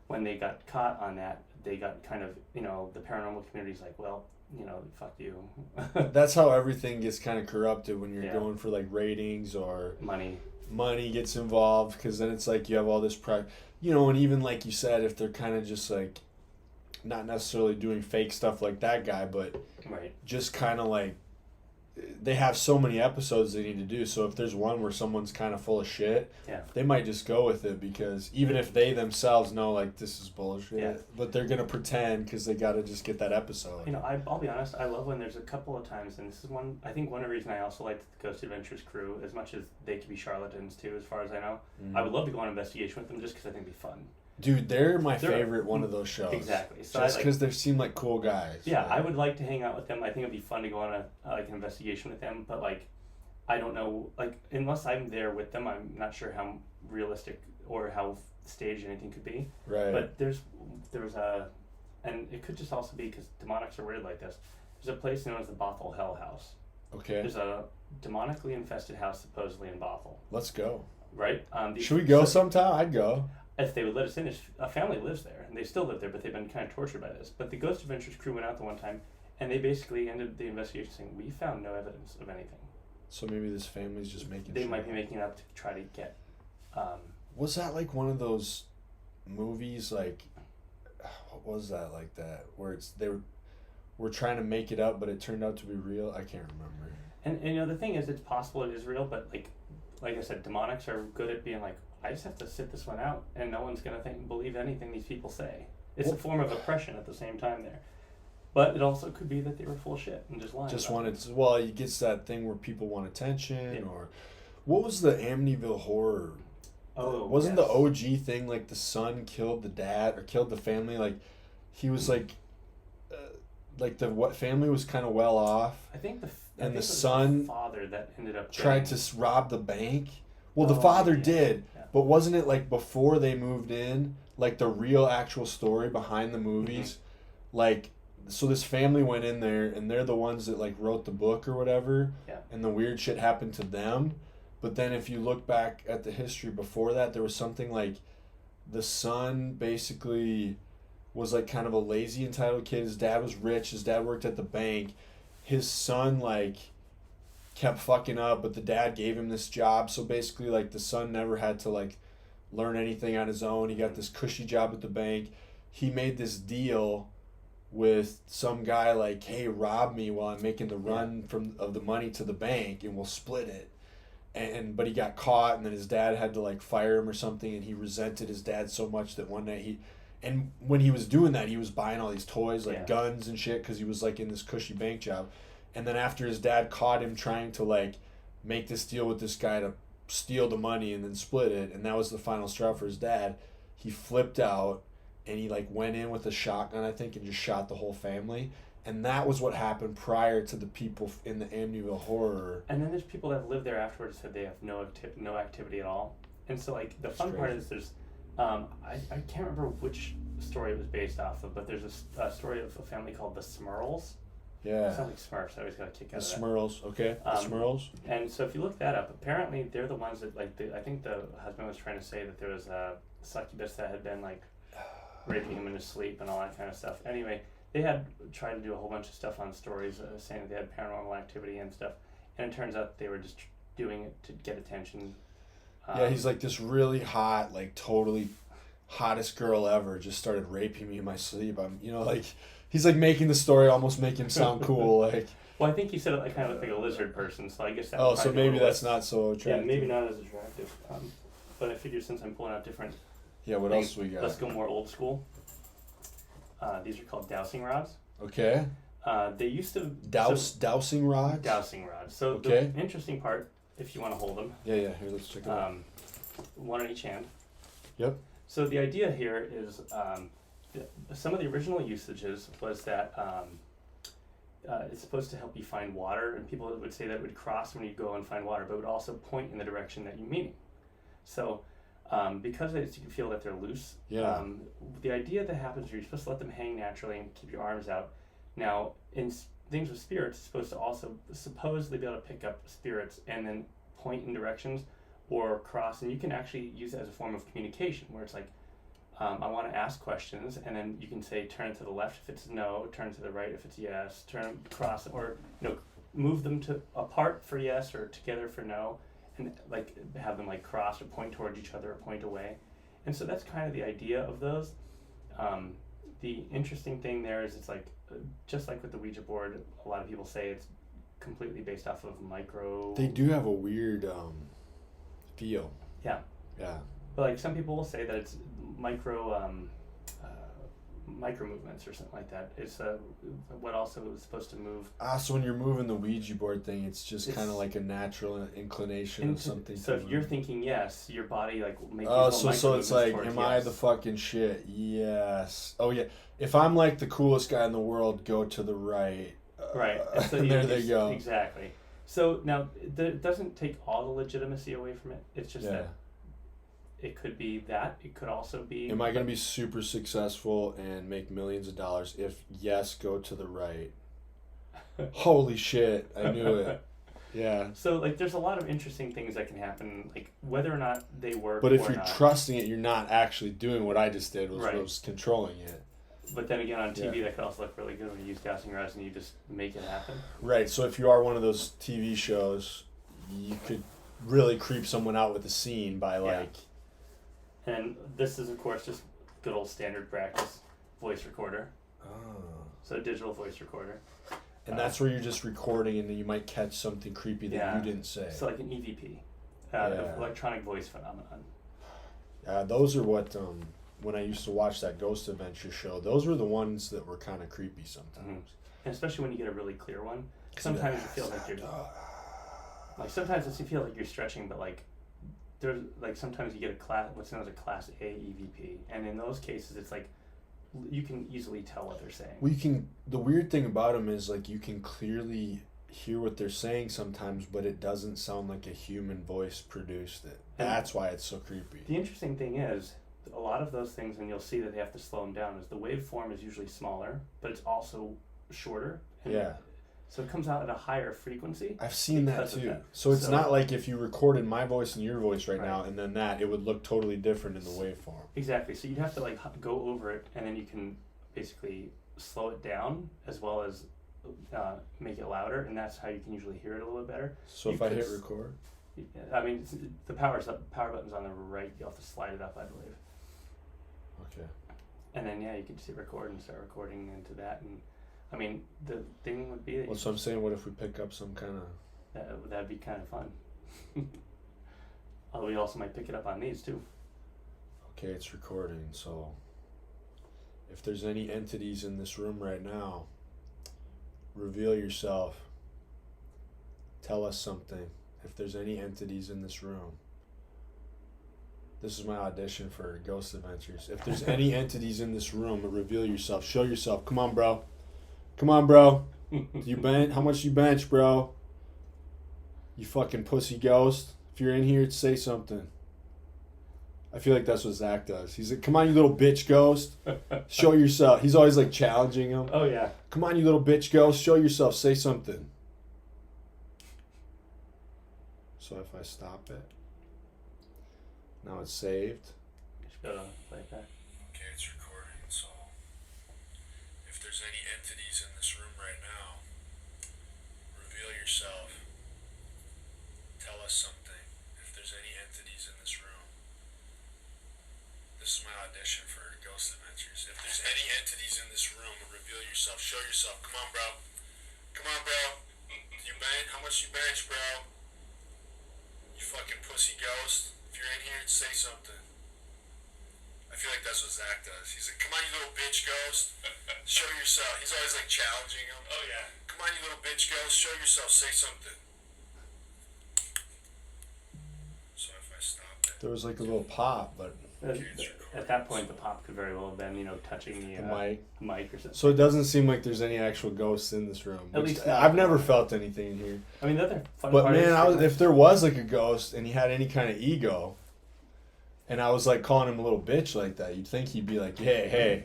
when they got caught on that, they got kind of, the paranormal community's like, well, fuck you. That's how everything gets kind of corrupted when you're going for like ratings or money gets involved, because then it's like you have all this pride, and even like you said, if they're kind of just like not necessarily doing fake stuff like that guy, but just kind of like they have so many episodes they need to do. So if there's one where someone's kind of full of shit, they might just go with it, because even if they themselves know like this is bullshit, but they're gonna pretend because they got to just get that episode. I'll be honest, I love when there's a couple of times, and this is one, I think one of the reasons I also like the Ghost Adventures crew, as much as they could be charlatans too, as far as I know. I would love to go on an investigation with them just because I think it'd be fun. Dude, they're my favorite one of those shows. Exactly. So just because they seem like cool guys. Yeah, I would like to hang out with them. I think it'd be fun to go on an investigation with them. But I don't know, unless I'm there with them, I'm not sure how realistic or how staged anything could be. Right. But there was and it could just also be because demonics are weird like this. There's a place known as the Bothell Hell House. Okay. There's a demonically infested house supposedly in Bothell. Let's go. Right? Should we go sometime? I'd go. If they would let us in, a family lives there, and they still live there, but they've been kind of tortured by this. But the Ghost Adventures crew went out the one time, and they basically ended the investigation saying, we found no evidence of anything. So maybe this family's just making They might be making it up to try to get... was that like one of those movies, like, what was that like that, where they were trying to make it up, but it turned out to be real? I can't remember. And you know, the thing is, it's possible it is real, but like I said, demonics are good at being like, I just have to sit this one out, and no one's going to believe anything these people say. It's a form of oppression at the same time there. But it also could be that they were full of shit and just lying. Just wanted to, well, it gets that thing where people want attention, or... What was the Amityville Horror? Oh, wasn't the OG thing like the son killed the dad or killed the family? Like, he was like the family was kind of well off. I think the son, the father that ended up tried to rob the bank. Well, the father did, but wasn't it like before they moved in? Like the real actual story behind the movies, like. So this family went in there, and they're the ones that like wrote the book or whatever, and the weird shit happened to them. But then if you look back at the history before that, there was something like the son basically was like kind of a lazy, entitled kid. His dad was rich. His dad worked at the bank. His son like kept fucking up, but the dad gave him this job. So basically like the son never had to like learn anything on his own. He got this cushy job at the bank. He made this deal with some guy like, hey, rob me while I'm making the run of the money to the bank, and we'll split it. But he got caught, and then his dad had to like fire him or something, and he resented his dad so much that one night and when he was doing that, he was buying all these toys like guns and shit because he was like in this cushy bank job. And then after his dad caught him trying to like make this deal with this guy to steal the money and then split it, and that was the final straw for his dad, he flipped out. And he like went in with a shotgun, I think, and just shot the whole family. And that was what happened prior to the people in the Amityville Horror. And then there's people that have lived there afterwards said they have no activity at all. And so like the fun part is there's, I can't remember which story it was based off of, but there's a story of a family called the Smurls. Yeah. It sounds like Smurfs. I always got a kick out of that. The Smurls, okay. The Smurls. And so if you look that up, apparently they're the ones that like I think the husband was trying to say that there was a succubus that had been like raping him in his sleep and all that kind of stuff. Anyway, they had tried to do a whole bunch of stuff on stories saying that they had paranormal activity and stuff, and it turns out they were just doing it to get attention. He's like this really hot, like totally hottest girl ever just started raping me in my sleep. Like he's like making the story almost make him sound cool. Like, well, I think he said it like kind of like a lizard person, so I guess that. Oh, so maybe that's not so attractive. Yeah, maybe not as attractive. But I figured since I'm pulling out different. Yeah, what else we got? Let's go more old school. These are called dowsing rods. Okay. They used to... Dowsing rods? Dowsing rods. So the interesting part, if you want to hold them... Yeah, here, let's check it out. One in each hand. Yep. So the idea here is some of the original usages was that it's supposed to help you find water, and people would say that it would cross when you go and find water, but it would also point in the direction that you're meaning. So... because you can feel that they're loose. Yeah. The idea that happens is you're supposed to let them hang naturally and keep your arms out. Now, in things with spirits, it's supposed to also supposedly be able to pick up spirits and then point in directions or cross. And you can actually use it as a form of communication where it's like, I want to ask questions, and then you can say turn to the left if it's no, turn to the right if it's yes, turn cross, or move them to apart for yes or together for no. And like have them like cross or point towards each other or point away. And so that's kind of the idea of those. The interesting thing there is it's like, just like with the Ouija board, a lot of people say it's completely based off of micro... They do have a weird feel. Yeah. Yeah. But like some people will say that it's micro movements or something like that. It's what also is supposed to move. So when you're moving the Ouija board thing, it's just kind of like a natural inclination of something. So if you're thinking yes, your body like makes. So it's like, am I the fucking shit? Yes. Oh yeah. If I'm like the coolest guy in the world, go to the right. Right. So and there they go. Exactly. So now it doesn't take all the legitimacy away from it. It's just that it could be that. It could also be. Am I going to be super successful and make millions of dollars? If yes, go to the right. Holy shit, I knew it. Yeah. So like there's a lot of interesting things that can happen, like whether or not they work. But if or you're not. trusting it, you're not actually doing what I just did, Right. was controlling it. But then again, on TV, Yeah. that could also look really good when you use dowsing rods and you just make it happen. Right, so if you are one of those TV shows, you could really creep someone out with a scene by like... And this is, of course, just good old standard practice, voice recorder. Oh. So a digital voice recorder. And that's where you're just recording and then you might catch something creepy that you didn't say. So like an EVP, electronic voice phenomenon. Those are what, when I used to watch that Ghost Adventure show, those were the ones that were kind of creepy sometimes. Mm-hmm. And especially when you get a really clear one. Sometimes it feels like you're... Like sometimes you feel like you're stretching, but like there's like sometimes you get what's known as a Class A EVP, and in those cases it's like you can easily tell what they're saying. Well, the weird thing about them is like you can clearly hear what they're saying sometimes, but it doesn't sound like a human voice produced it. That's why it's so creepy. The interesting thing is a lot of those things, and you'll see that they have to slow them down, is the waveform is usually smaller, but it's also shorter. And so it comes out at a higher frequency. I've seen that too. So it's not like if you recorded my voice and your voice right now and then that, it would look totally different in the waveform. Exactly. So you'd have to like go over it, and then you can basically slow it down as well as make it louder, and that's how you can usually hear it a little bit better. So if I hit record? I mean, the power button's on the right. You'll have to slide it up, I believe. Okay. And then you can just hit record and start recording into that. And I mean, the thing would be that. Well, so I'm saying, what if we pick up some kind of... That'd be kind of fun. Although we also might pick it up on these too. Okay, it's recording, so if there's any entities in this room right now, reveal yourself. Tell us something. If there's any entities in this room. This is my audition for Ghost Adventures. If there's any entities in this room, reveal yourself. Show yourself. Come on, bro. Come on, bro. You bench? How much you bench, bro? You fucking pussy ghost. If you're in here, say something. I feel like that's what Zach does. He's like, come on, you little bitch ghost. Show yourself. He's always like challenging him. Oh, yeah. Come on, you little bitch ghost. Show yourself. Say something. So if I stop it, now it's saved. Just go to like that. Okay, it's recording. So if there's any entities in this room right now, reveal yourself. Tell us something. If there's any entities in this room. This is my audition for Ghost Adventures. If there's any entities in this room, reveal yourself. Show yourself. Come on, bro. Come on, bro. You bench? How much you bench, bro? You fucking pussy ghost. If you're in here, say something. I feel like that's what Zach does. He's like, come on, you little bitch ghost. Show yourself. He's always like challenging him. Oh, yeah. Come on, you little bitch ghost. Show yourself. Say something. So if I stop it. There was like a little pop, but... At that point, the pop could very well have been, touching the mic or something. So it doesn't seem like there's any actual ghosts in this room. At least I've never felt anything in here. I mean, the other fun but part man, if there was like a ghost and he had any kind of ego, and I was like calling him a little bitch like that, you'd think he'd be like, hey,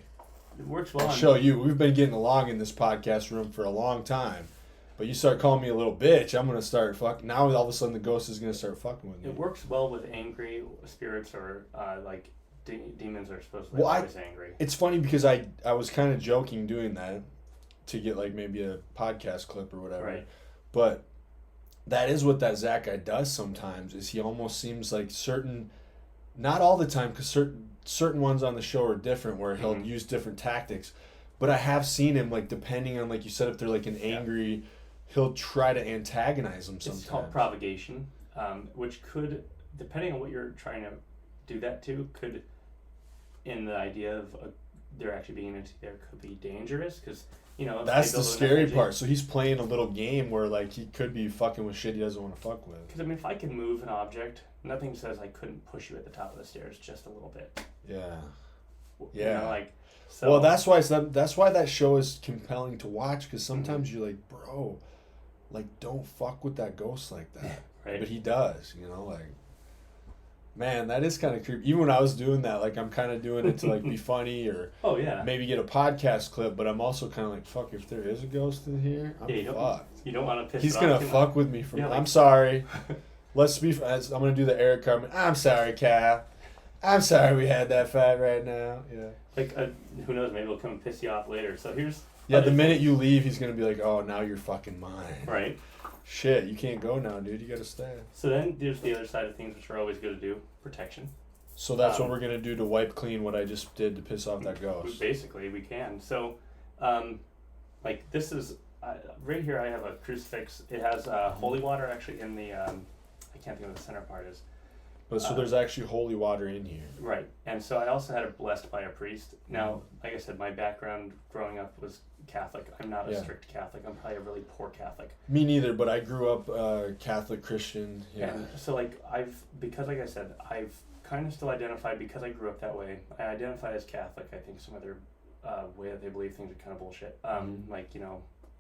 it works well. I'll show you. We've been getting along in this podcast room for a long time. But you start calling me a little bitch, I'm going to start fucking... Now all of a sudden the ghost is going to start fucking with me. It works well with angry spirits or like demons are supposed to be always angry. It's funny because I was kind of joking doing that to get like maybe a podcast clip or whatever. Right. But that is what that Zach guy does sometimes, is he almost seems like certain... Not all the time, because certain ones on the show are different where he'll use different tactics. But I have seen him, like, depending on, like you said, if they're like an angry... He'll try to antagonize them sometimes. It's called provocation, which could, depending on what you're trying to do that to, could, in the idea of there actually being into there, could be dangerous because, that's the scary part. So he's playing a little game where like he could be fucking with shit he doesn't want to fuck with. Because I mean, if I can move an object, nothing says I couldn't push you at the top of the stairs just a little bit. Yeah. Yeah. So. Well, that's why that show is compelling to watch, because sometimes you're like, bro, like, don't fuck with that ghost like that. Right. But he does, Man, that is kind of creepy. Even when I was doing that, like I'm kind of doing it to like be funny or Oh yeah. maybe get a podcast clip, but I'm also kind of like, fuck, if there is a ghost in here, I'm fucked. You don't want to piss He's it gonna off too fuck much. with me from. Yeah, like, I'm sorry. Let's be. I'm gonna do the Eric Carmen. I'm sorry, Cal. I'm sorry we had that fight right now. Yeah. Like, who knows? Maybe he'll come and piss you off later. So here's. Yeah, the minute you leave, he's gonna be like, "Oh, now you're fucking mine." Right. Shit, you can't go now, dude. You gotta stay. So then there's the other side of things, which are always good to do: protection. So that's what we're gonna do to wipe clean what I just did to piss off that ghost. Basically, we can. So, like this is right here. I have a crucifix. It has holy water actually in the. I can't think of what the center part is. But so there's actually holy water in here. Right, and so I also had it blessed by a priest. Now, like I said, my background growing up was Catholic. I'm not a strict Catholic. I'm probably a really poor Catholic. Me neither, but I grew up Catholic Christian. Yeah. And so like because like I said, I've kind of still identified because I grew up that way. I identify as Catholic. I think some other way that they believe things are kind of bullshit. Like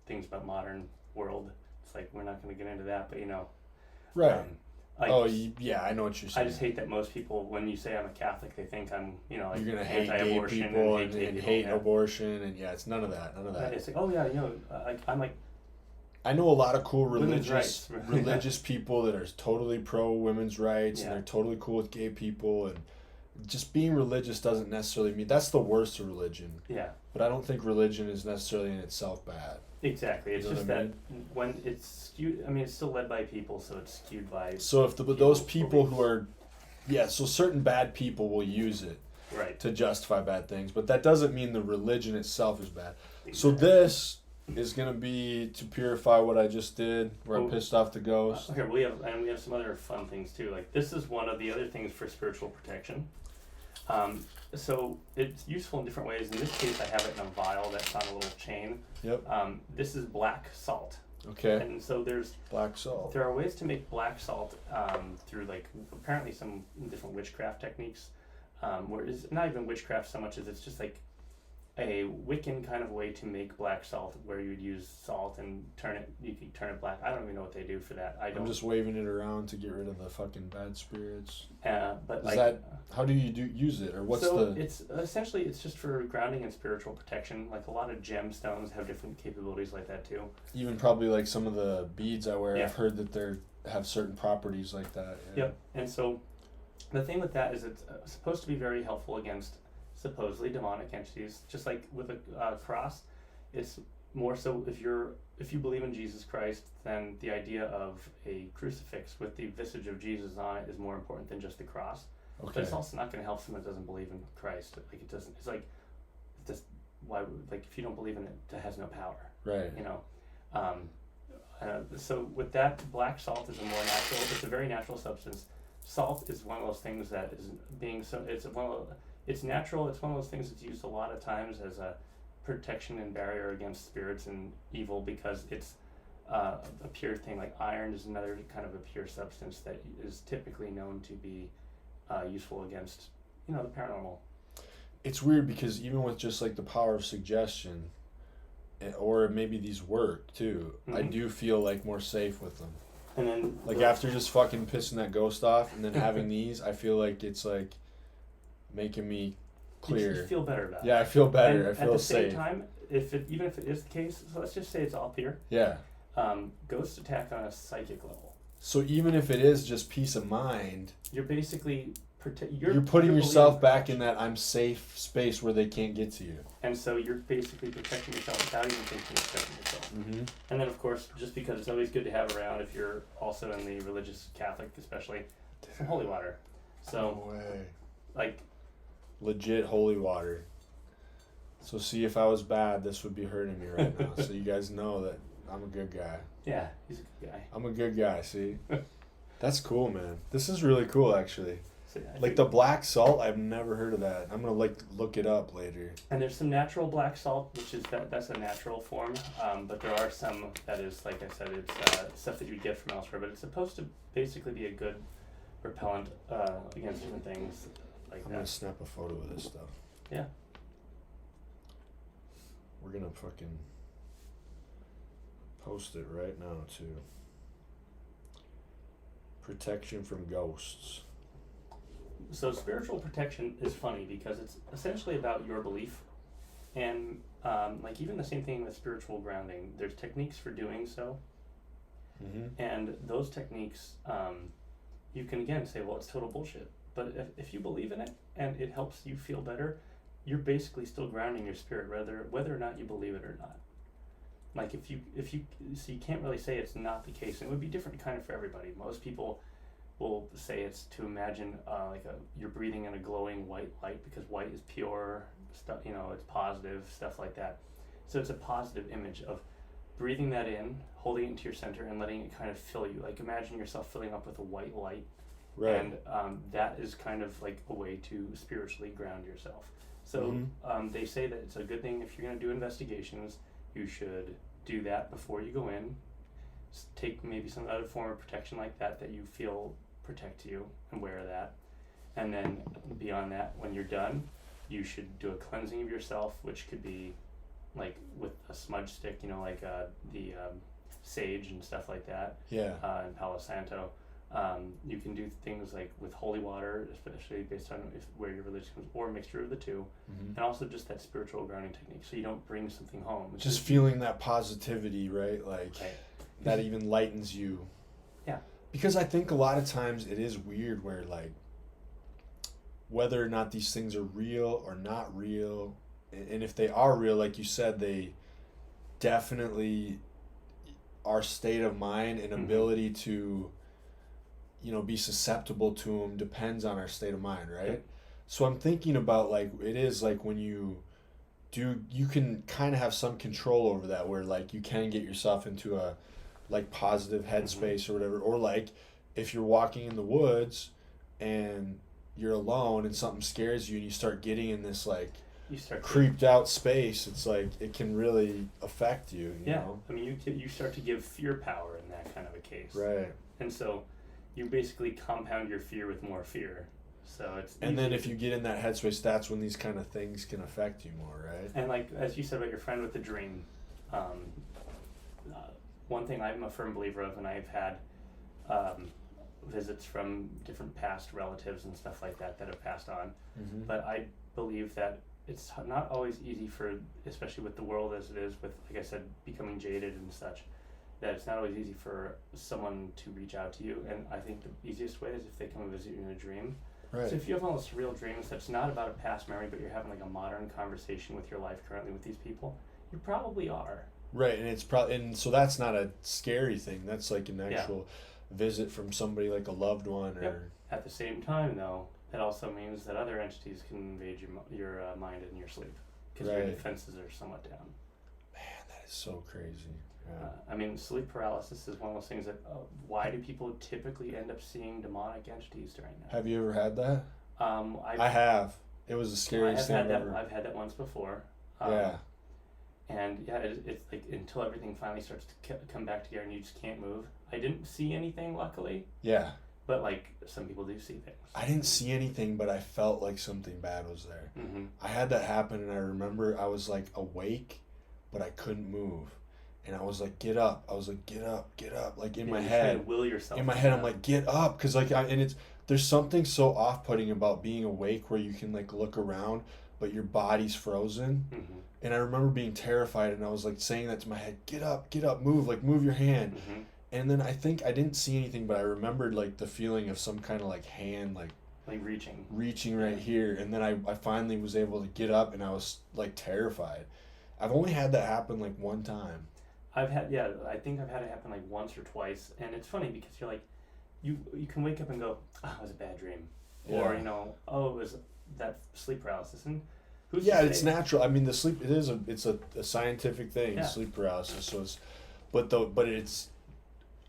things about modern world. It's like we're not going to get into that, but Right. Like, yeah, I know what you're saying. I just hate that most people, when you say I'm a Catholic, they think I'm, like you're gonna hate gay people and hate abortion, and it's none of that. None of that. It's like, oh yeah, I'm like. I know a lot of cool religious people that are totally pro women's rights, and they're totally cool with gay people, and just being religious doesn't necessarily mean that's the worst of religion. Yeah. But I don't think religion is necessarily in itself bad. Exactly. It's just that when it's skewed, it's still led by people, so it's skewed by. So if those people who are, so certain bad people will use it, right, to justify bad things, but that doesn't mean the religion itself is bad. Exactly. So this is gonna be to purify what I just did, where I pissed off the ghost. Here we have some other fun things too. Like this is one of the other things for spiritual protection. So it's useful in different ways. In this case, I have it in a vial that's on a little chain. Yep. This is black salt. Okay. And so there's black salt. There are ways to make black salt through like apparently some different witchcraft techniques. Where it's not even witchcraft so much as it's just like a Wiccan kind of way to make black salt, where you would use salt and you could turn it black. I don't even know what they do for that. I'm just waving it around to get rid of the fucking bad spirits. But how do you use it, or what's it's essentially it's just for grounding and spiritual protection. Like a lot of gemstones have different capabilities like that too. Even probably like some of the beads I wear, I've heard that they have certain properties like that. Yeah. Yep. And so the thing with that is it's supposed to be very helpful against supposedly demonic entities. Just like with a cross, it's more so if you believe in Jesus Christ, then the idea of a crucifix with the visage of Jesus on it is more important than just the cross. Okay. But it's also not going to help someone that doesn't believe in Christ. Like it doesn't. It's like just why? Like if you don't believe in it, it has no power. Right. So with that, black salt is a more natural. It's a very natural substance. Salt is one of those things that is being so. It's natural. It's one of those things that's used a lot of times as a protection and barrier against spirits and evil, because it's a pure thing. Like iron is another kind of a pure substance that is typically known to be useful against, the paranormal. It's weird because even with just like the power of suggestion, or maybe these work too, I do feel like more safe with them. And then like after just fucking pissing that ghost off and then having these, I feel like it's like making me clear. You feel better about it. Yeah, I feel better. And I feel safe. At the same time, even if it is the case, so let's just say it's all pure. Yeah. Ghosts attack on a psychic level. So even if it is just peace of mind, you're basically you're putting yourself back in that I'm safe space where they can't get to you. And so you're basically protecting yourself without even thinking of protecting yourself. Mm-hmm. And then of course, just because it's always good to have around if you're also in the religious Catholic, especially, some holy water. So, no way. Like, legit holy water. So see, if I was bad, this would be hurting me right now. So you guys know that I'm a good guy. Yeah, he's a good guy. I'm a good guy, see? That's cool, man. This is really cool, actually. So, yeah, like the black salt, I've never heard of that. I'm going to look it up later. And there's some natural black salt, which is that's a natural form. But there are some that is, like I said, it's stuff that you get from elsewhere. But it's supposed to basically be a good repellent against different things like that. I'm going to snap a photo of this stuff. Yeah. We're going to fucking post it right now, too. Protection from ghosts. So spiritual protection is funny because it's essentially about your belief, and like even the same thing with spiritual grounding. There's techniques for doing so, and those techniques, you can again say, well, it's total bullshit. But if you believe in it and it helps you feel better, you're basically still grounding your spirit, whether or not you believe it or not. Like if you so you can't really say it's not the case. It would be different kind of for everybody. Most people will say it's to imagine you're breathing in a glowing white light because white is pure stuff. It's positive stuff like that. So it's a positive image of breathing that in, holding it into your center, and letting it kind of fill you. Like imagine yourself filling up with a white light. Right. And that is kind of like a way to spiritually ground yourself. So they say that it's a good thing if you're going to do investigations, you should do that before you go in. Take maybe some other form of protection like that you feel protect you, and wear that. And then beyond that, when you're done, you should do a cleansing of yourself, which could be like with a smudge stick, the sage and stuff like that. Yeah. And Palo Santo. You can do things like with holy water, especially based on where your religion comes, or a mixture of the two, and also just that spiritual grounding technique, so you don't bring something home. It's just feeling that positivity, right? Like that even lightens you. Yeah. Because I think a lot of times it is weird where like whether or not these things are real or not real, and if they are real, like you said, they definitely our state of mind and ability to be susceptible to them depends on our state of mind, right? Yep. So I'm thinking about like it is like when you can kind of have some control over that, where like you can get yourself into a like positive headspace or whatever, or like if you're walking in the woods and you're alone and something scares you and you start getting in this like creeped out space, it's like it can really affect you. You know? I mean you start to give fear power in that kind of a case, right? And so you basically compound your fear with more fear. So it's and then if you get in that headspace, that's when these kind of things can affect you more, right? And like as you said about your friend with the dream, one thing I'm a firm believer of, and I've had visits from different past relatives and stuff like that have passed on, but I believe that it's not always easy for, especially with the world as it is, with, like I said, becoming jaded and such, that it's not always easy for someone to reach out to you. And I think the easiest way is if they come and visit you in a dream. Right. So if you have one of those surreal dreams that's not about a past memory, but you're having like a modern conversation with your life currently with these people, you probably are. Right, and it's probably, and so that's not a scary thing. That's like an actual visit from somebody, like a loved one, or. Yep. At the same time, though, it also means that other entities can invade your mind in your sleep because your defenses are somewhat down. Man, that is so crazy. Yeah. I mean, sleep paralysis is one of those things that. Why do people typically end up seeing demonic entities during that? Have you ever had that? I have. It was the scariest thing ever. I've had that once before. And it's like until everything finally starts to come back together and you just can't move. I didn't see anything, luckily. Yeah. But like some people do see things. I didn't see anything, but I felt like something bad was there. I had that happen, and I remember I was like awake, but I couldn't move. And I was like, get up. I was like, get up, like in my head. To will yourself. In my head, I'm like, get up, because like, there's something so off-putting about being awake where you can like look around, but your body's frozen. And I remember being terrified, and I was like saying that to my head, get up, move your hand. And then I think I didn't see anything, but I remembered like the feeling of some kind of like hand, like reaching right here. And then I finally was able to get up, and I was like terrified. I've only had that happen like one time. I think I've had it happen like once or twice, and it's funny because you're like, you can wake up and go, oh, it was a bad dream, or oh, it was that sleep paralysis, and it's natural. I mean, it's a scientific thing, sleep paralysis. So but it's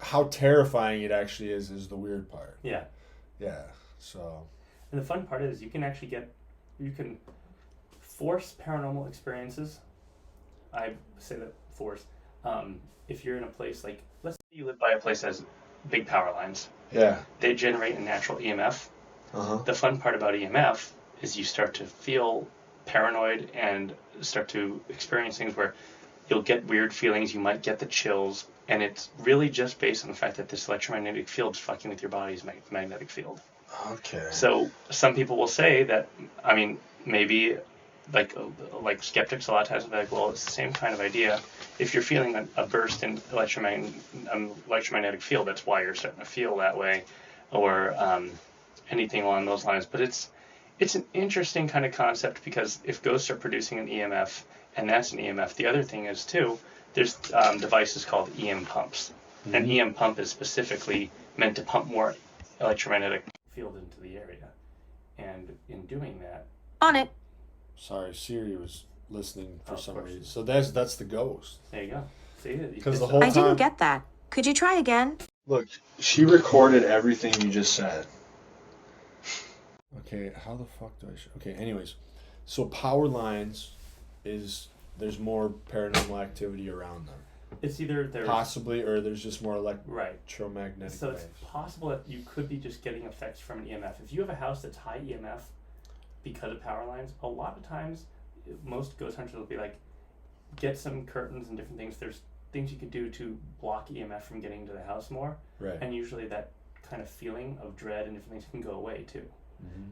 how terrifying it actually is the weird part. Yeah. So. And the fun part is you can force paranormal experiences. I say that force. If you're in a place like, let's say you live by a place that has big power lines. Yeah. They generate a natural EMF. The fun part about EMF is you start to feel paranoid and start to experience things where you'll get weird feelings, you might get the chills, and it's really just based on the fact that this electromagnetic field is fucking with your body's magnetic field. Okay. So some people will say that, I mean, maybe like skeptics a lot of times will be like, well, it's the same kind of idea. If you're feeling a burst in electromagnetic field, that's why you're starting to feel that way, or anything along those lines. But it's an interesting kind of concept, because if ghosts are producing an EMF, and that's an EMF, the other thing is too, there's devices called EM pumps. An EM pump is specifically meant to pump more electromagnetic field into the area, and in doing that, On it. Sorry, Siri was listening for Of some course. reason. So that's the ghost. there you go. See, Because the whole I time. didn't get that. Could you try again? Look, she recorded everything you just said. Okay, how the fuck do I? Okay, anyways, so power lines there's more paranormal activity around them. It's either there's Possibly, or there's just more right. electromagnetic So waves. it's possible that you could be just getting effects from an EMF. If you have a house that's high EMF because of power lines, a lot of times most ghost hunters will be like, get some curtains and different things. There's things you could do to block EMF from getting into the house more, Right. and usually that kind of feeling of dread and different things can go away too,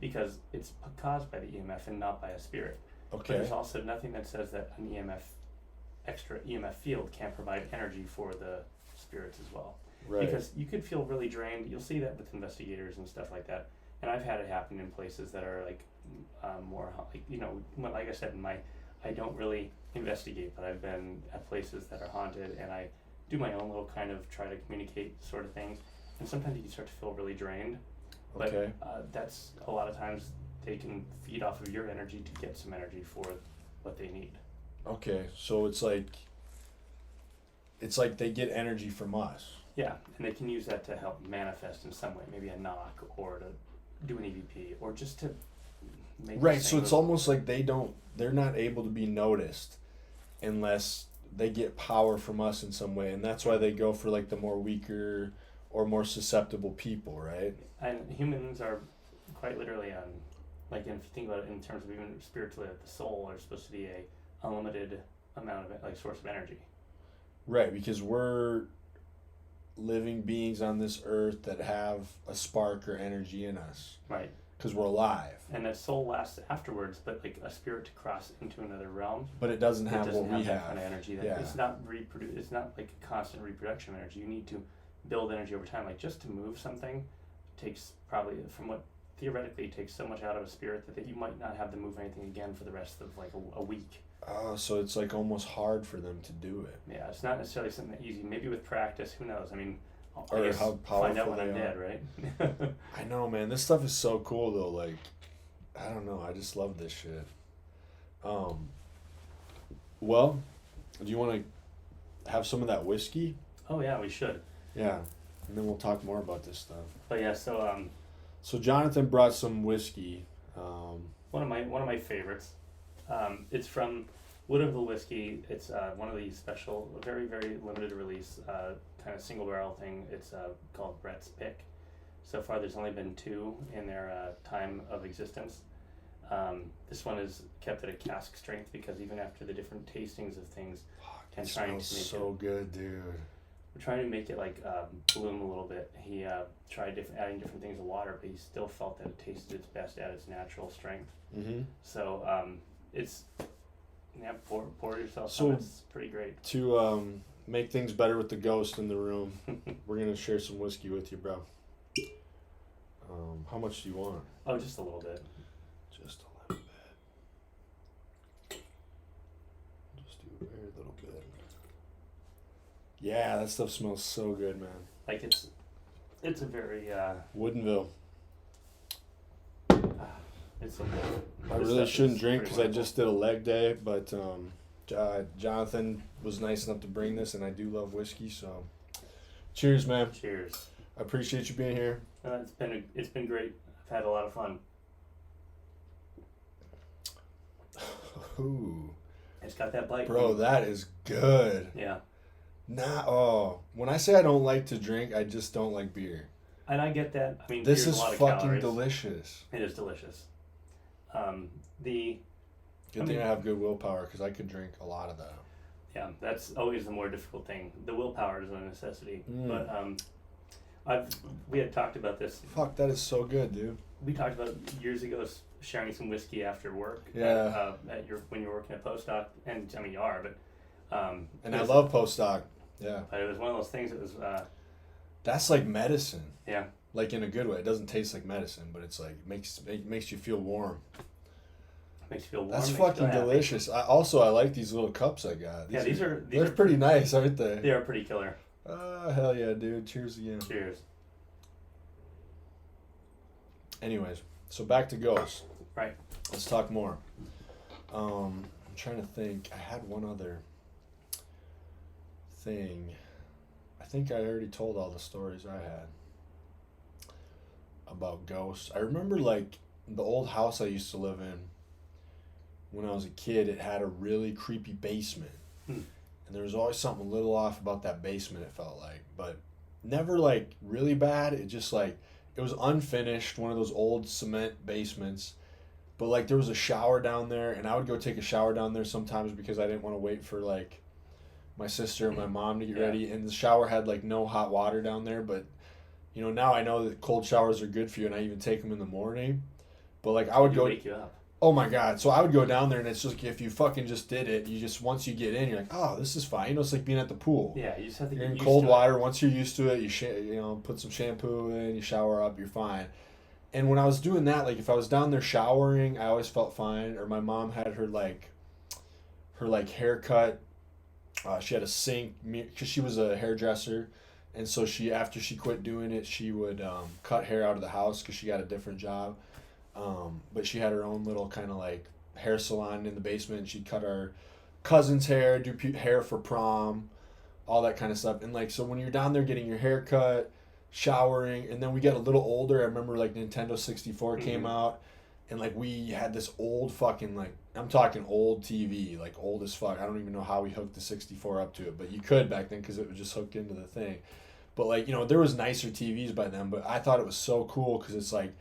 because it's caused by the EMF and not by a spirit. But Okay. there's also nothing that says that an extra EMF field can't provide energy for the spirits as well. Right. Because you could feel really drained. You'll see that with investigators and stuff like that. And I've had it happen in places that are like more, like I said, I don't really investigate, but I've been at places that are haunted, and I do my own little kind of try to communicate sort of things. And sometimes you can start to feel really drained. But Okay. that's a lot of times they can feed off of your energy to get some energy for what they need. Okay, so it's like they get energy from us. Yeah, and they can use that to help manifest in some way, maybe a knock, or to do an EVP, or just to make Right, this so thing it's move. almost like they're not able to be noticed unless they get power from us in some way, and that's why they go for like the more weaker or more susceptible people, right? And humans are quite literally like, if you think about it in terms of even spiritually, like the soul are supposed to be a unlimited amount of like source of energy. Right, because we're living beings on this earth that have a spark or energy in us. Right. Because we're alive. And that soul lasts afterwards, but like a spirit to cross into another realm, But it doesn't it have doesn't what we that have. kind of energy. That Yeah. It's not It's not like a constant reproduction of energy. You need to build energy over time. Like, just to move something takes probably, from what theoretically takes so much out of a spirit that you might not have them move anything again for the rest of like a week. So it's like almost hard for them to do it. Yeah, it's not necessarily something easy. Maybe with practice, who knows? I mean, I Or guess how find out powerful when they I'm are. dead, right? I know, man. This stuff is so cool, though. Like, I don't know. I just love this shit. Well, do you want to have some of that whiskey? Oh yeah, we should. Yeah, and then we'll talk more about this stuff. But yeah, so So Jonathan brought some whiskey. one of my favorites. It's from Woodinville Whiskey. It's one of these special, very, very limited release, kind of single barrel thing. It's called Brett's Pick. So far, there's only been 2 in their time of existence. This one is kept at a cask strength, because even after the different tastings of things, and It trying smells to make so good, dude. we're trying to make it like bloom a little bit. He tried adding different things of water, but he still felt that it tasted its best at its natural strength. Mm-hmm. So it's pour yourself So- some. It's pretty great. To make things better with the ghost in the room, we're gonna share some whiskey with you, bro. How much do you want? Oh, just a little bit. Just a little bit. Just do a very little bit. Yeah, that stuff smells so good, man. Like it's a very Woodinville. it's so good. I This really stuff shouldn't is drink pretty because I wonderful. just did a leg day, but Jonathan was nice enough to bring this, and I do love whiskey, so cheers, man. Cheers. I appreciate you being here. It's been great. I've had a lot of fun. Ooh, It's got that bite. bro, that is good. Yeah. When I say I don't like to drink, I just don't like beer. And I get that. I mean, This beer's is a lot of fucking calories. delicious. It is delicious. Good thing I have good willpower because I could drink a lot of that. Yeah, that's always the more difficult thing. The willpower is a necessity. Mm. But We had talked about this. Fuck, that is so good, dude. We talked about years ago sharing some whiskey after work. Yeah. At your when you were working at postdoc, and I mean you are, but. And I love postdoc. Yeah. But it was one of those things that was. That's like medicine. Yeah. Like in a good way. It doesn't taste like medicine, but it's like makes you feel warm. Makes you feel warm. That's fucking delicious. I like these little cups I got. They're pretty nice, aren't they? They are pretty killer. Hell yeah, dude. Cheers again. Cheers. Anyways, so back to ghosts. Right. Let's talk more. I'm trying to think. I had one other thing. I think I already told all the stories I had about ghosts. I remember like the old house I used to live in when I was a kid. It had a really creepy basement. And there was always something a little off about that basement, it felt like. But never like really bad. It just like, it was unfinished, one of those old cement basements. But like there was a shower down there, and I would go take a shower down there sometimes because I didn't want to wait for like my sister and my mom to get ready. And the shower had like no hot water down there. But you know, now I know that cold showers are good for you, and I even take them in the morning. But like I would go wake you up. Oh my God. So I would go down there, and it's just like if you fucking just did it, you just, once you get in, you're like, oh, this is fine. You know, it's like being at the pool. Yeah, you just have to You're get in used cold to water. Once you're used to it, you know, put some shampoo in, you shower up, you're fine. And when I was doing that, like if I was down there showering, I always felt fine. Or my mom had her haircut. She had a sink because she was a hairdresser. And so after she quit doing it, she would cut hair out of the house because she got a different job. But she had her own little kind of like hair salon in the basement, and she'd cut our cousin's hair, do hair for prom, all that kind of stuff. And like, so when you're down there getting your hair cut, showering, and then we get a little older, I remember like Nintendo 64 came out, and like we had this old fucking, like, I'm talking old TV, like old as fuck. I don't even know how we hooked the 64 up to it, but you could back then because it was just hooked into the thing. But like, you know, there was nicer TVs by then, but I thought it was so cool because it's like,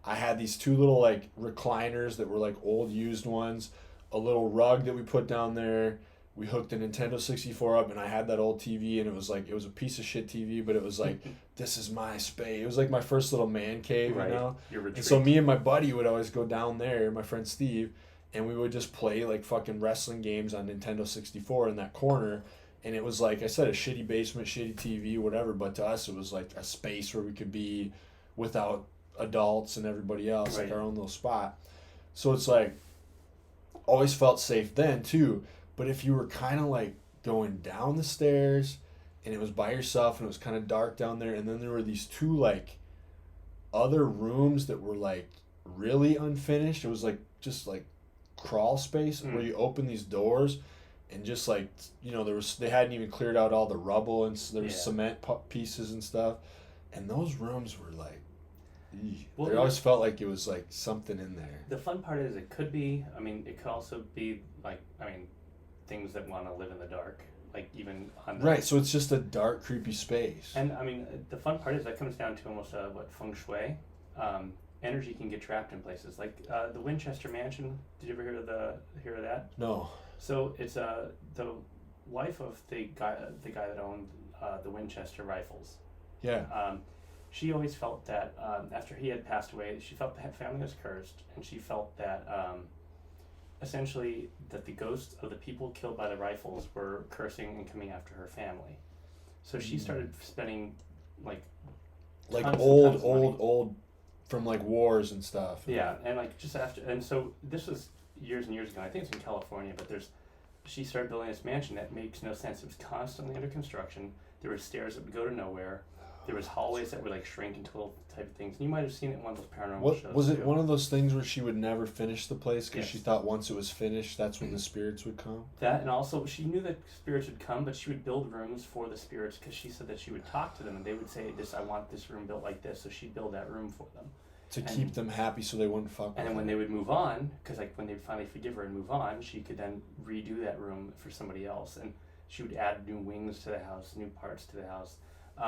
I had these two little like recliners that were like old used ones, a little rug that we put down there. We hooked a Nintendo 64 up, and I had that old TV, and it was like, it was a piece of shit TV, but it was like, this is my space. It was like my first little man cave, right. You know? Your retreat. And so me and my buddy would always go down there, my friend Steve, and we would just play like fucking wrestling games on Nintendo 64 in that corner. And it was like I said, a shitty basement, shitty TV, whatever, but to us it was like a space where we could be without adults and everybody else, right. Like our own little spot. So it's like, always felt safe then too. But if you were kind of like going down the stairs and it was by yourself and it was kind of dark down there, and then there were these two like other rooms that were like really unfinished. It was like just like crawl space where you open these doors and just like, you know, they hadn't even cleared out all the rubble, and there was cement pieces and stuff, and those rooms were like, well, it always felt like it was like something in there. The fun part is it could be, I mean, it could also be like, I mean, things that want to live in the dark, like even on the... Right, so it's just a dark, creepy space. And I mean, the fun part is that comes down to almost feng shui. Energy can get trapped in places like the Winchester Mansion. Did you ever hear of that? No. So it's the wife of the guy that owned the Winchester rifles. Yeah. She always felt that after he had passed away, she felt the family was cursed, and she felt that essentially that the ghosts of the people killed by the rifles were cursing and coming after her family. So she started spending like old from like wars and stuff. Yeah, and like just after, and so this was years and years ago. I think it's in California, but she started building this mansion that makes no sense. It was constantly under construction. There were stairs that would go to nowhere. There was hallways that would like shrink into little type of things. And you might have seen it in one of those paranormal shows. Was it one of those things where she would never finish the place because Yes. she thought once it was finished, that's when the spirits would come? That, and also she knew that spirits would come, but she would build rooms for the spirits because she said that she would talk to them and they would say, I want this room built like this. So she'd build that room for them. To keep them happy so they wouldn't fuck with And then when her. they would move on, because like when they would finally forgive her and move on, she could then redo that room for somebody else. And she would add new wings to the house, new parts to the house.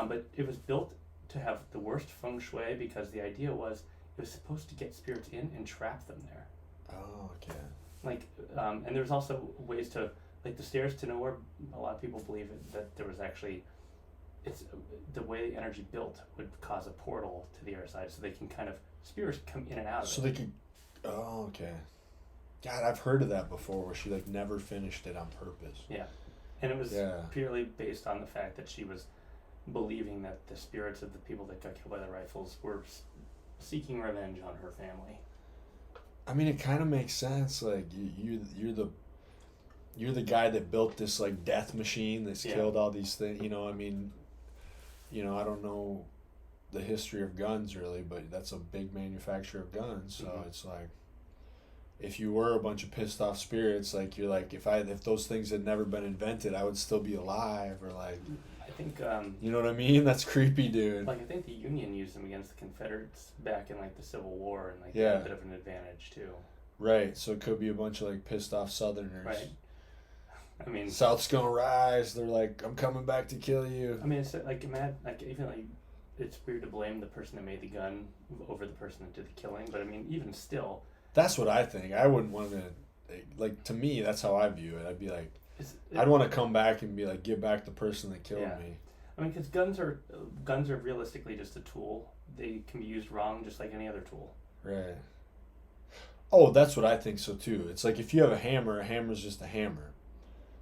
But it was built to have the worst feng shui because the idea was it was supposed to get spirits in and trap them there. Oh, okay. Like, and there's also ways to, like the stairs to nowhere, a lot of people believe that there was actually it's the way the energy built would cause a portal to the other side, so they can kind of spirits come in and out of So it. they could. Oh, okay. God, I've heard of that before, where she like never finished it on purpose. Yeah, and it was Yeah. purely based on the fact that she was believing that the spirits of the people that got killed by the rifles were seeking revenge on her family. I mean, it kind of makes sense. Like you're the guy that built this like death machine that's Yeah. killed all these things. I mean, I don't know the history of guns really, but that's a big manufacturer of guns. So Mhm. it's like, if you were a bunch of pissed off spirits, like you're like, if those things had never been invented, I would still be alive, or like, I think you know what I mean? That's creepy, dude. like I think the Union used them against the Confederates back in like the Civil War, and like they Yeah. had a bit of an advantage too. Right. So it could be a bunch of like pissed off Southerners. Right. I mean, South's gonna rise. They're like, I'm coming back to kill you. I mean, it's like imagine, like even like it's weird to blame the person that made the gun over the person that did the killing, but I mean, even still, That's what I think. I wouldn't want to, like, to me, that's how I view it. I'd be like, it's, I'd want to come back and be like, give back the person that killed Yeah. me. I mean, because guns are realistically just a tool. They can be used wrong, just like any other tool. Right. Oh, that's what I think so too. It's like if you have a hammer's just a hammer.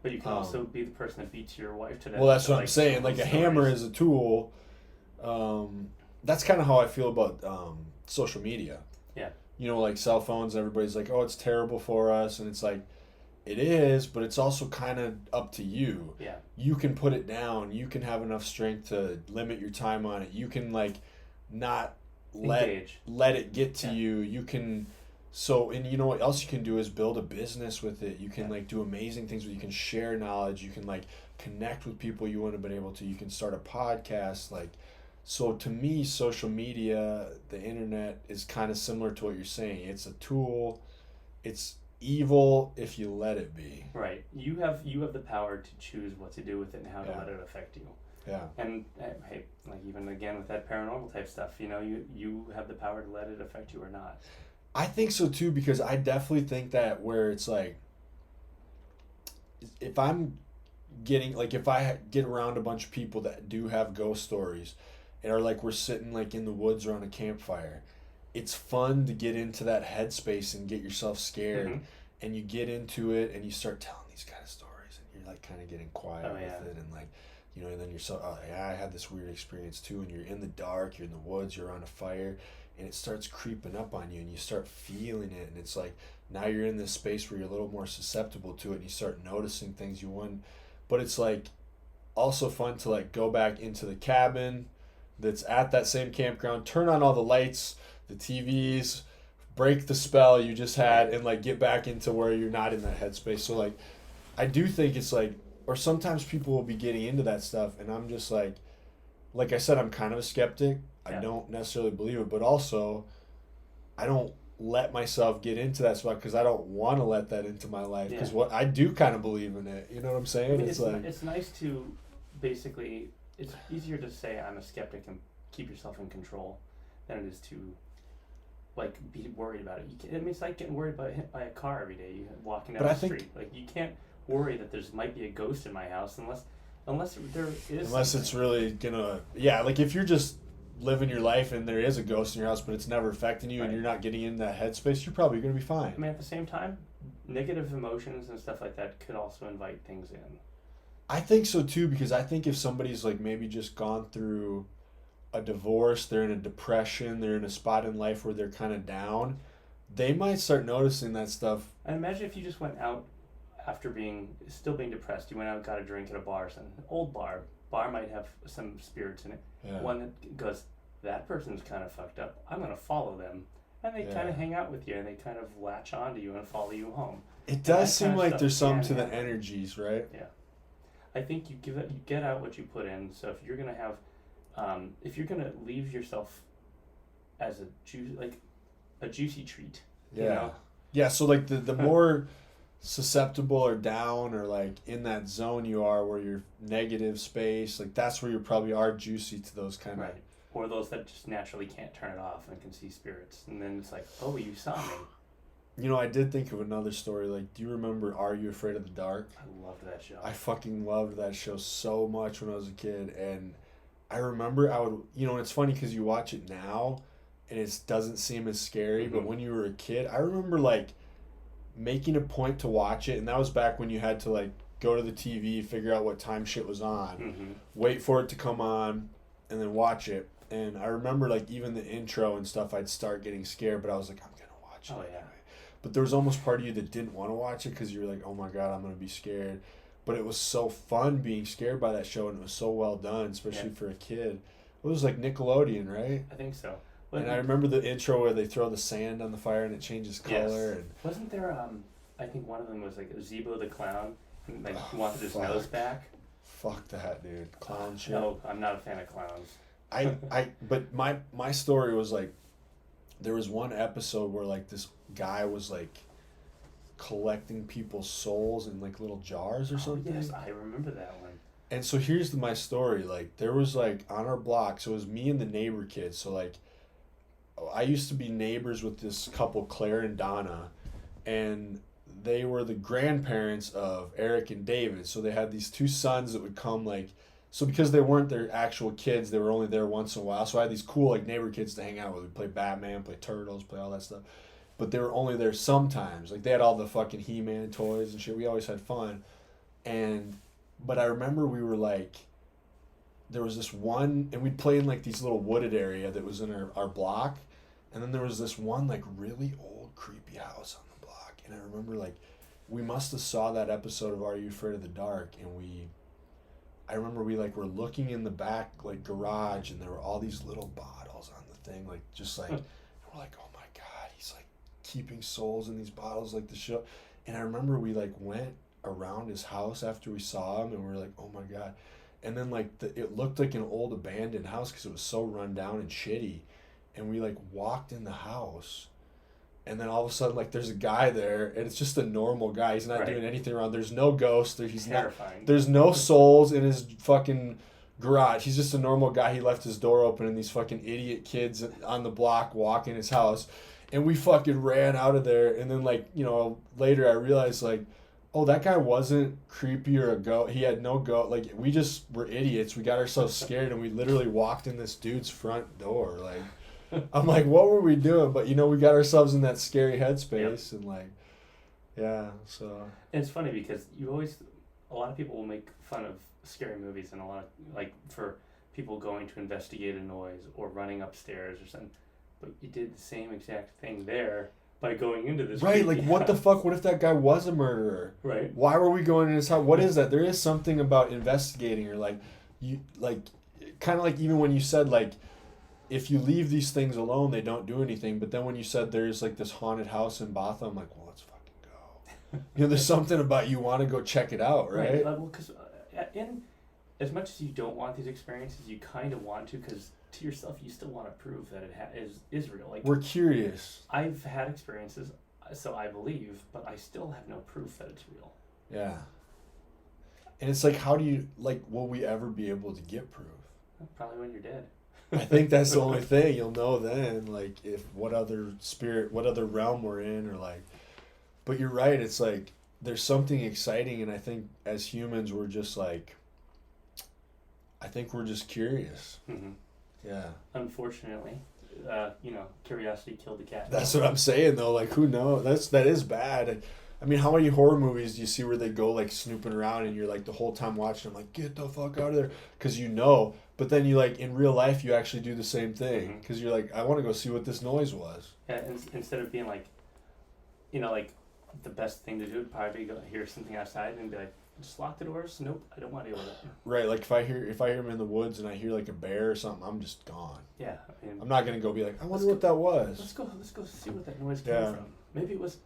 But you can also be the person that beats your wife to death. Well, that's to, what I'm saying. Like a hammer is a tool. That's kind of how I feel about social media. Yeah. Like cell phones. Everybody's like, "Oh, it's terrible for us," and it's like, it is, but it's also kind of up to you. Yeah. You can put it down. You can have enough strength to limit your time on it. You can like not Engage. let it get to Yeah. you. You can. So, and you know what else you can do is build a business with it. You can Yeah. like do amazing things where you can share knowledge. You can like connect with people you wouldn't have been able to. You can start a podcast. Like, so to me, social media, the internet is kind of similar to what you're saying. It's a tool. It's evil if you let it be. Right. You have the power to choose what to do with it and how to Yeah. let it affect you. Yeah. And hey, like even again with that paranormal type stuff, you have the power to let it affect you or not. I think so too, because I definitely think that where it's like, if I'm getting, like, if I get around a bunch of people that do have ghost stories and are like, we're sitting like in the woods around a campfire, it's fun to get into that headspace and get yourself scared. Mhm. And you get into it and you start telling these kind of stories and you're like kind of getting quiet Oh, with yeah. it, and like, and then you're so, oh yeah, I had this weird experience too, and you're in the dark, you're in the woods, you're around a fire, and it starts creeping up on you and you start feeling it, and it's like now you're in this space where you're a little more susceptible to it and you start noticing things you want. But it's like also fun to like go back into the cabin that's at that same campground, turn on all the lights, the TVs, break the spell you just had, and like get back into where you're not in that headspace. So like I do think it's like, or sometimes people will be getting into that stuff and I'm just like I said, I'm kind of a skeptic. I Yeah. don't necessarily believe it, but also I don't let myself get into that spot because I don't want to let that into my life, because Yeah. what I do kind of believe in it. You know what I'm saying? I mean, it's like, it's nice to basically. It's easier to say I'm a skeptic and keep yourself in control than it is to like be worried about it. I mean, it's like getting worried about hit by a car every day. You walking down But I the think- street, like you can't worry that there's might be a ghost in my house unless there is. unless it's really gonna, yeah, like if you're just living your life and there is a ghost in your house but it's never affecting you, and Right. you're not getting in that headspace, you're probably gonna be fine. I mean, at the same time, negative emotions and stuff like that could also invite things in. I think so too, because I think if somebody's like maybe just gone through a divorce, they're in a depression, they're in a spot in life where they're kind of down, they might start noticing that stuff. And imagine if you just went out after still being depressed. You went out and got a drink at a bar, an old bar. Bar might have some spirits in it. Yeah. One that goes, that person's kind of fucked up. I'm gonna follow them, and they Yeah. kind of hang out with you, and they kind of latch onto you and follow you home. It that does seem kind of like stuff there's something can to the happen. energies, right? I think you get out what you put in. So if you're gonna have, if you're gonna leave yourself as a juicy treat, Yeah. you know? Yeah, so like the more susceptible or down or like in that zone you are where you're negative space, like that's where you probably are juicy to those kind of. Right. Or those that just naturally can't turn it off and can see spirits. And then it's like, oh, you saw me. I did think of another story. Like, do you remember Are You Afraid of the Dark? I loved that show. I fucking loved that show so much when I was a kid, and I remember I would, and it's funny because you watch it now and it doesn't seem as scary, but when you were a kid, I remember like making a point to watch it, and that was back when you had to like go to the TV, figure out what time shit was on, wait for it to come on, and then watch it. And I remember like even the intro and stuff, I'd start getting scared, but I was like, I'm gonna watch it anyway. But there was almost part of you that didn't want to watch it because you were like, oh my god, I'm gonna be scared. But it was so fun being scared by that show, and it was so well done, especially for a kid. It was like Nickelodeon, right? I think so. And I remember the intro where they throw the sand on the fire and it changes color. Yes. And wasn't there? I think one of them was like Zebo the clown, and like he wanted his nose back. Fuck that, dude. Clown shit. No, I'm not a fan of clowns. But my story was like, there was one episode where like this guy was like collecting people's souls in like little jars or something. Yes, I remember that one. And so here's my story. Like there was like on our block, so it was me and the neighbor kids. So like I used to be neighbors with this couple, Claire and Donna, and they were the grandparents of Eric and David. So they had these two sons that would come like, so because they weren't their actual kids, they were only there once in a while. So I had these cool like neighbor kids to hang out with. We'd play Batman, play Turtles, play all that stuff. But they were only there sometimes. Like they had all the fucking He-Man toys and shit. We always had fun. But I remember we were like, there was this one, and we'd play in like these little wooded area that was in our block. And then there was this one like really old creepy house on the block. And I remember like, we must have saw that episode of Are You Afraid of the Dark? And I remember we like were looking in the back like garage, and there were all these little bottles on the thing, like just like, and we're like, oh my God, he's like keeping souls in these bottles like the show. And I remember we like went around his house after we saw him, and we were like, oh my God. And then like it looked like an old abandoned house because it was so run down and shitty. And we like walked in the house, and then all of a sudden like there's a guy there, and it's just a normal guy. He's not doing anything wrong. There's no ghost. He's terrifying. Not. There's no souls in his fucking garage. He's just a normal guy. He left his door open, and these fucking idiot kids on the block walk in his house, and we fucking ran out of there. And then like later I realized like, oh, that guy wasn't creepy or a goat. He had no goat. Like we just were idiots. We got ourselves scared, and we literally walked in this dude's front door like. I'm like, what were we doing? But we got ourselves in that scary headspace, and like, yeah. So and it's funny because a lot of people will make fun of scary movies, and a lot of like for people going to investigate a noise or running upstairs or something. But you did the same exact thing there by going into this. Right, like what the fuck? What if that guy was a murderer? Right. Why were we going in his house? What is that? There is something about investigating, or like you like, kind of like even when you said like. If you leave these things alone, they don't do anything. But then when you said there's like this haunted house in Botham, I'm like, well, let's fucking go. There's something about you want to go check it out, right? Well, because in as much as you don't want these experiences, you kind of want to, because to yourself you still want to prove that it is real. Like we're curious. I've had experiences, so I believe, but I still have no proof that it's real. Yeah. And it's like, how do you will we ever be able to get proof? Probably when you're dead. I think that's the only thing you'll know then, like if what other realm we're in, or like. But you're right. It's like there's something exciting, and I think as humans we're just like. I think we're just curious. Mm-hmm. Yeah. Unfortunately, curiosity killed the cat. That's what I'm saying though. Like who knows? That is bad. I mean, how many horror movies do you see where they go like snooping around, and you're like the whole time watching them like, get the fuck out of there, because but then you like in real life you actually do the same thing, because you're like, I want to go see what this noise was. Yeah, instead of being like, like the best thing to do would probably be go hear something outside and be like, just lock the doors. Nope, I don't want to deal with it. Right, like if I hear him in the woods and I hear like a bear or something, I'm just gone. Yeah, I'm not gonna go be like, I wonder what that was. Let's go see what that noise came from. Maybe it was.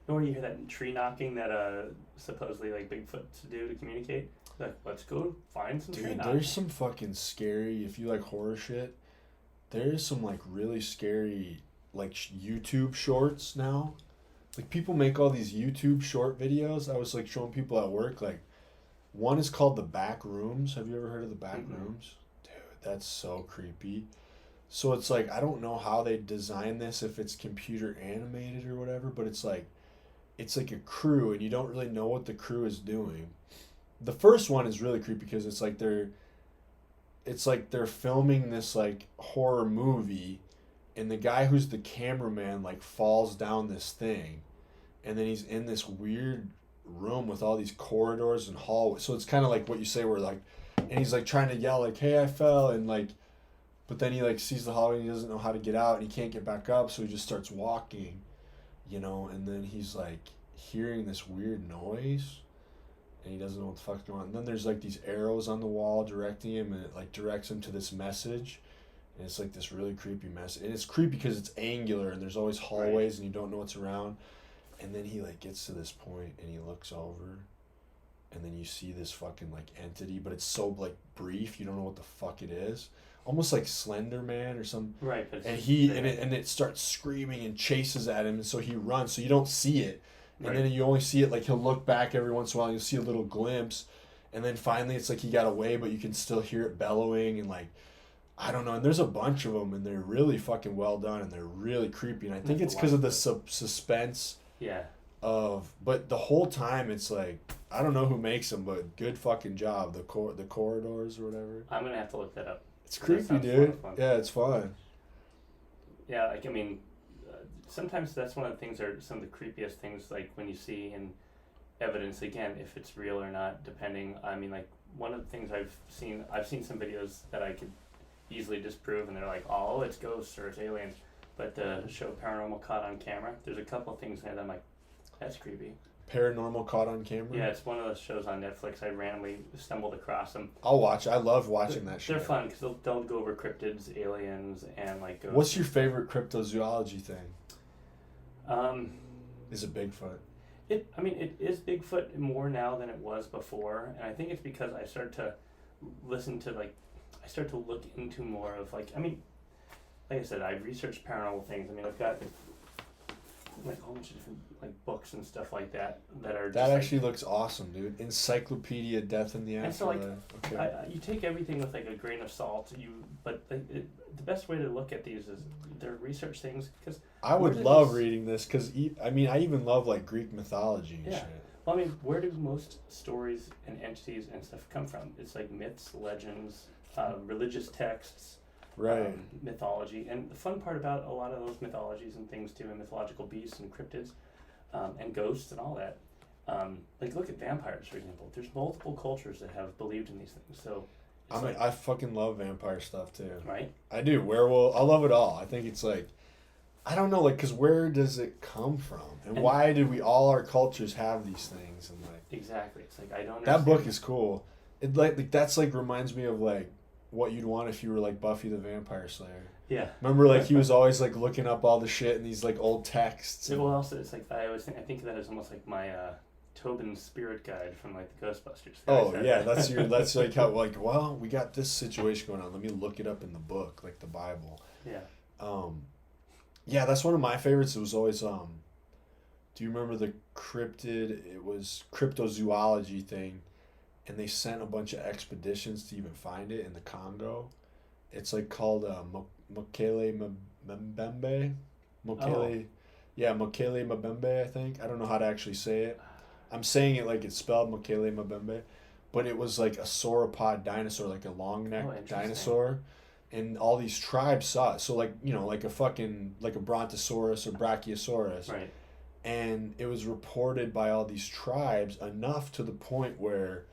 Or you hear that tree knocking that supposedly like Bigfoot's do to communicate. Like, let's go find some tree knocking. There's some fucking scary, if you like horror shit, there's some like really scary like YouTube shorts now. Like people make all these YouTube short videos. I was like showing people at work, like one is called The Back Rooms. Have you ever heard of The Back Rooms? Dude, that's so creepy. So it's like, I don't know how they design this, if it's computer animated or whatever, but it's like a crew, and you don't really know what the crew is doing. The first one is really creepy because it's like it's like they're filming this like horror movie, and the guy who's the cameraman like falls down this thing, and then he's in this weird room with all these corridors and hallways. So it's kind of like what you say, where like, and he's like trying to yell like, "Hey, I fell," and like, but then he like sees the hallway and he doesn't know how to get out and he can't get back up, so he just starts walking, and then he's like hearing this weird noise and he doesn't know what the fuck's going on. And then there's like these arrows on the wall directing him, and it like directs him to this message. And it's like this really creepy message. And it's creepy because it's angular and there's always hallways and you don't know what's around. And then he like gets to this point and he looks over, and then you see this fucking like entity, but it's so like brief, you don't know what the fuck it is. Almost like Slender Man or some. Right. But it starts screaming and chases at him, and so he runs. So you don't see it, and then you only see it like he'll look back every once in a while. And you'll see a little glimpse, and then finally it's like he got away, but you can still hear it bellowing and like, I don't know. And there's a bunch of them, and they're really fucking well done, and they're really creepy. And I think it's because of the suspense. Yeah. But the whole time it's like, I don't know who makes them, but good fucking job. The corridors or whatever. I'm gonna have to look that up. It's creepy, dude. Yeah, it's fun. Yeah, like I mean, sometimes that's one of the things, or some of the creepiest things, like when you see in evidence, again, if it's real or not, depending. I mean, like one of the things I've seen some videos that I could easily disprove, and they're like, oh, it's ghosts or it's aliens. But the show Paranormal Caught on Camera, there's a couple of things there that I'm like, that's creepy. Paranormal Caught on Camera? Yeah, it's one of those shows on Netflix. I randomly stumbled across them. I'll watch. I love watching that show. They're fun because they'll go over cryptids, aliens, and like ghosts. What's your favorite cryptozoology thing? Is it Bigfoot? It is Bigfoot more now than it was before, and I think it's because I started to listen to I start to look into more of like I said, I've researched paranormal things. I mean, I've got like a whole bunch of different like books and stuff like that are just, that actually looks awesome, dude. Encyclopedia Death in the Afterlife. And so you take everything with like a grain of salt. But the best way to look at these is they're research things, because I would love reading this, because I even love like Greek mythology and shit. Well, I mean, where do most stories and entities and stuff come from? It's like myths, legends, religious texts. Right. Mythology. And the fun part about a lot of those mythologies and things too, and mythological beasts and cryptids, and ghosts and all that, like look at vampires, for example. There's multiple cultures that have believed in these things. So I fucking love vampire stuff too. Right? I do. Werewolf. I love it all. I think it's like, I don't know, like, because where does it come from? And why do all our cultures have these things? And like, exactly. It's like, I don't that understand. book is cool. It like that's like reminds me of like what you'd want if you were like Buffy the Vampire Slayer. Yeah. Remember, like, he was always like looking up all the shit in these like old texts. Well, also it's like I think of that as almost like my Tobin's spirit guide from like the Ghostbusters. Oh yeah, that's like how like, well, we got this situation going on. Let me look it up in the book, like the Bible. Yeah. Yeah, that's one of my favorites. It was always do you remember the it was cryptozoology thing, and they sent a bunch of expeditions to even find it in the Congo. It's like called Mokele Mbembe. Mokele Mbembe, I think. I don't know how to actually say it. I'm saying it like it's spelled Mokele Mbembe, but it was like a sauropod dinosaur, like a long neck dinosaur, and all these tribes saw it. So like, like a brontosaurus or brachiosaurus. Right. And it was reported by all these tribes enough to the point where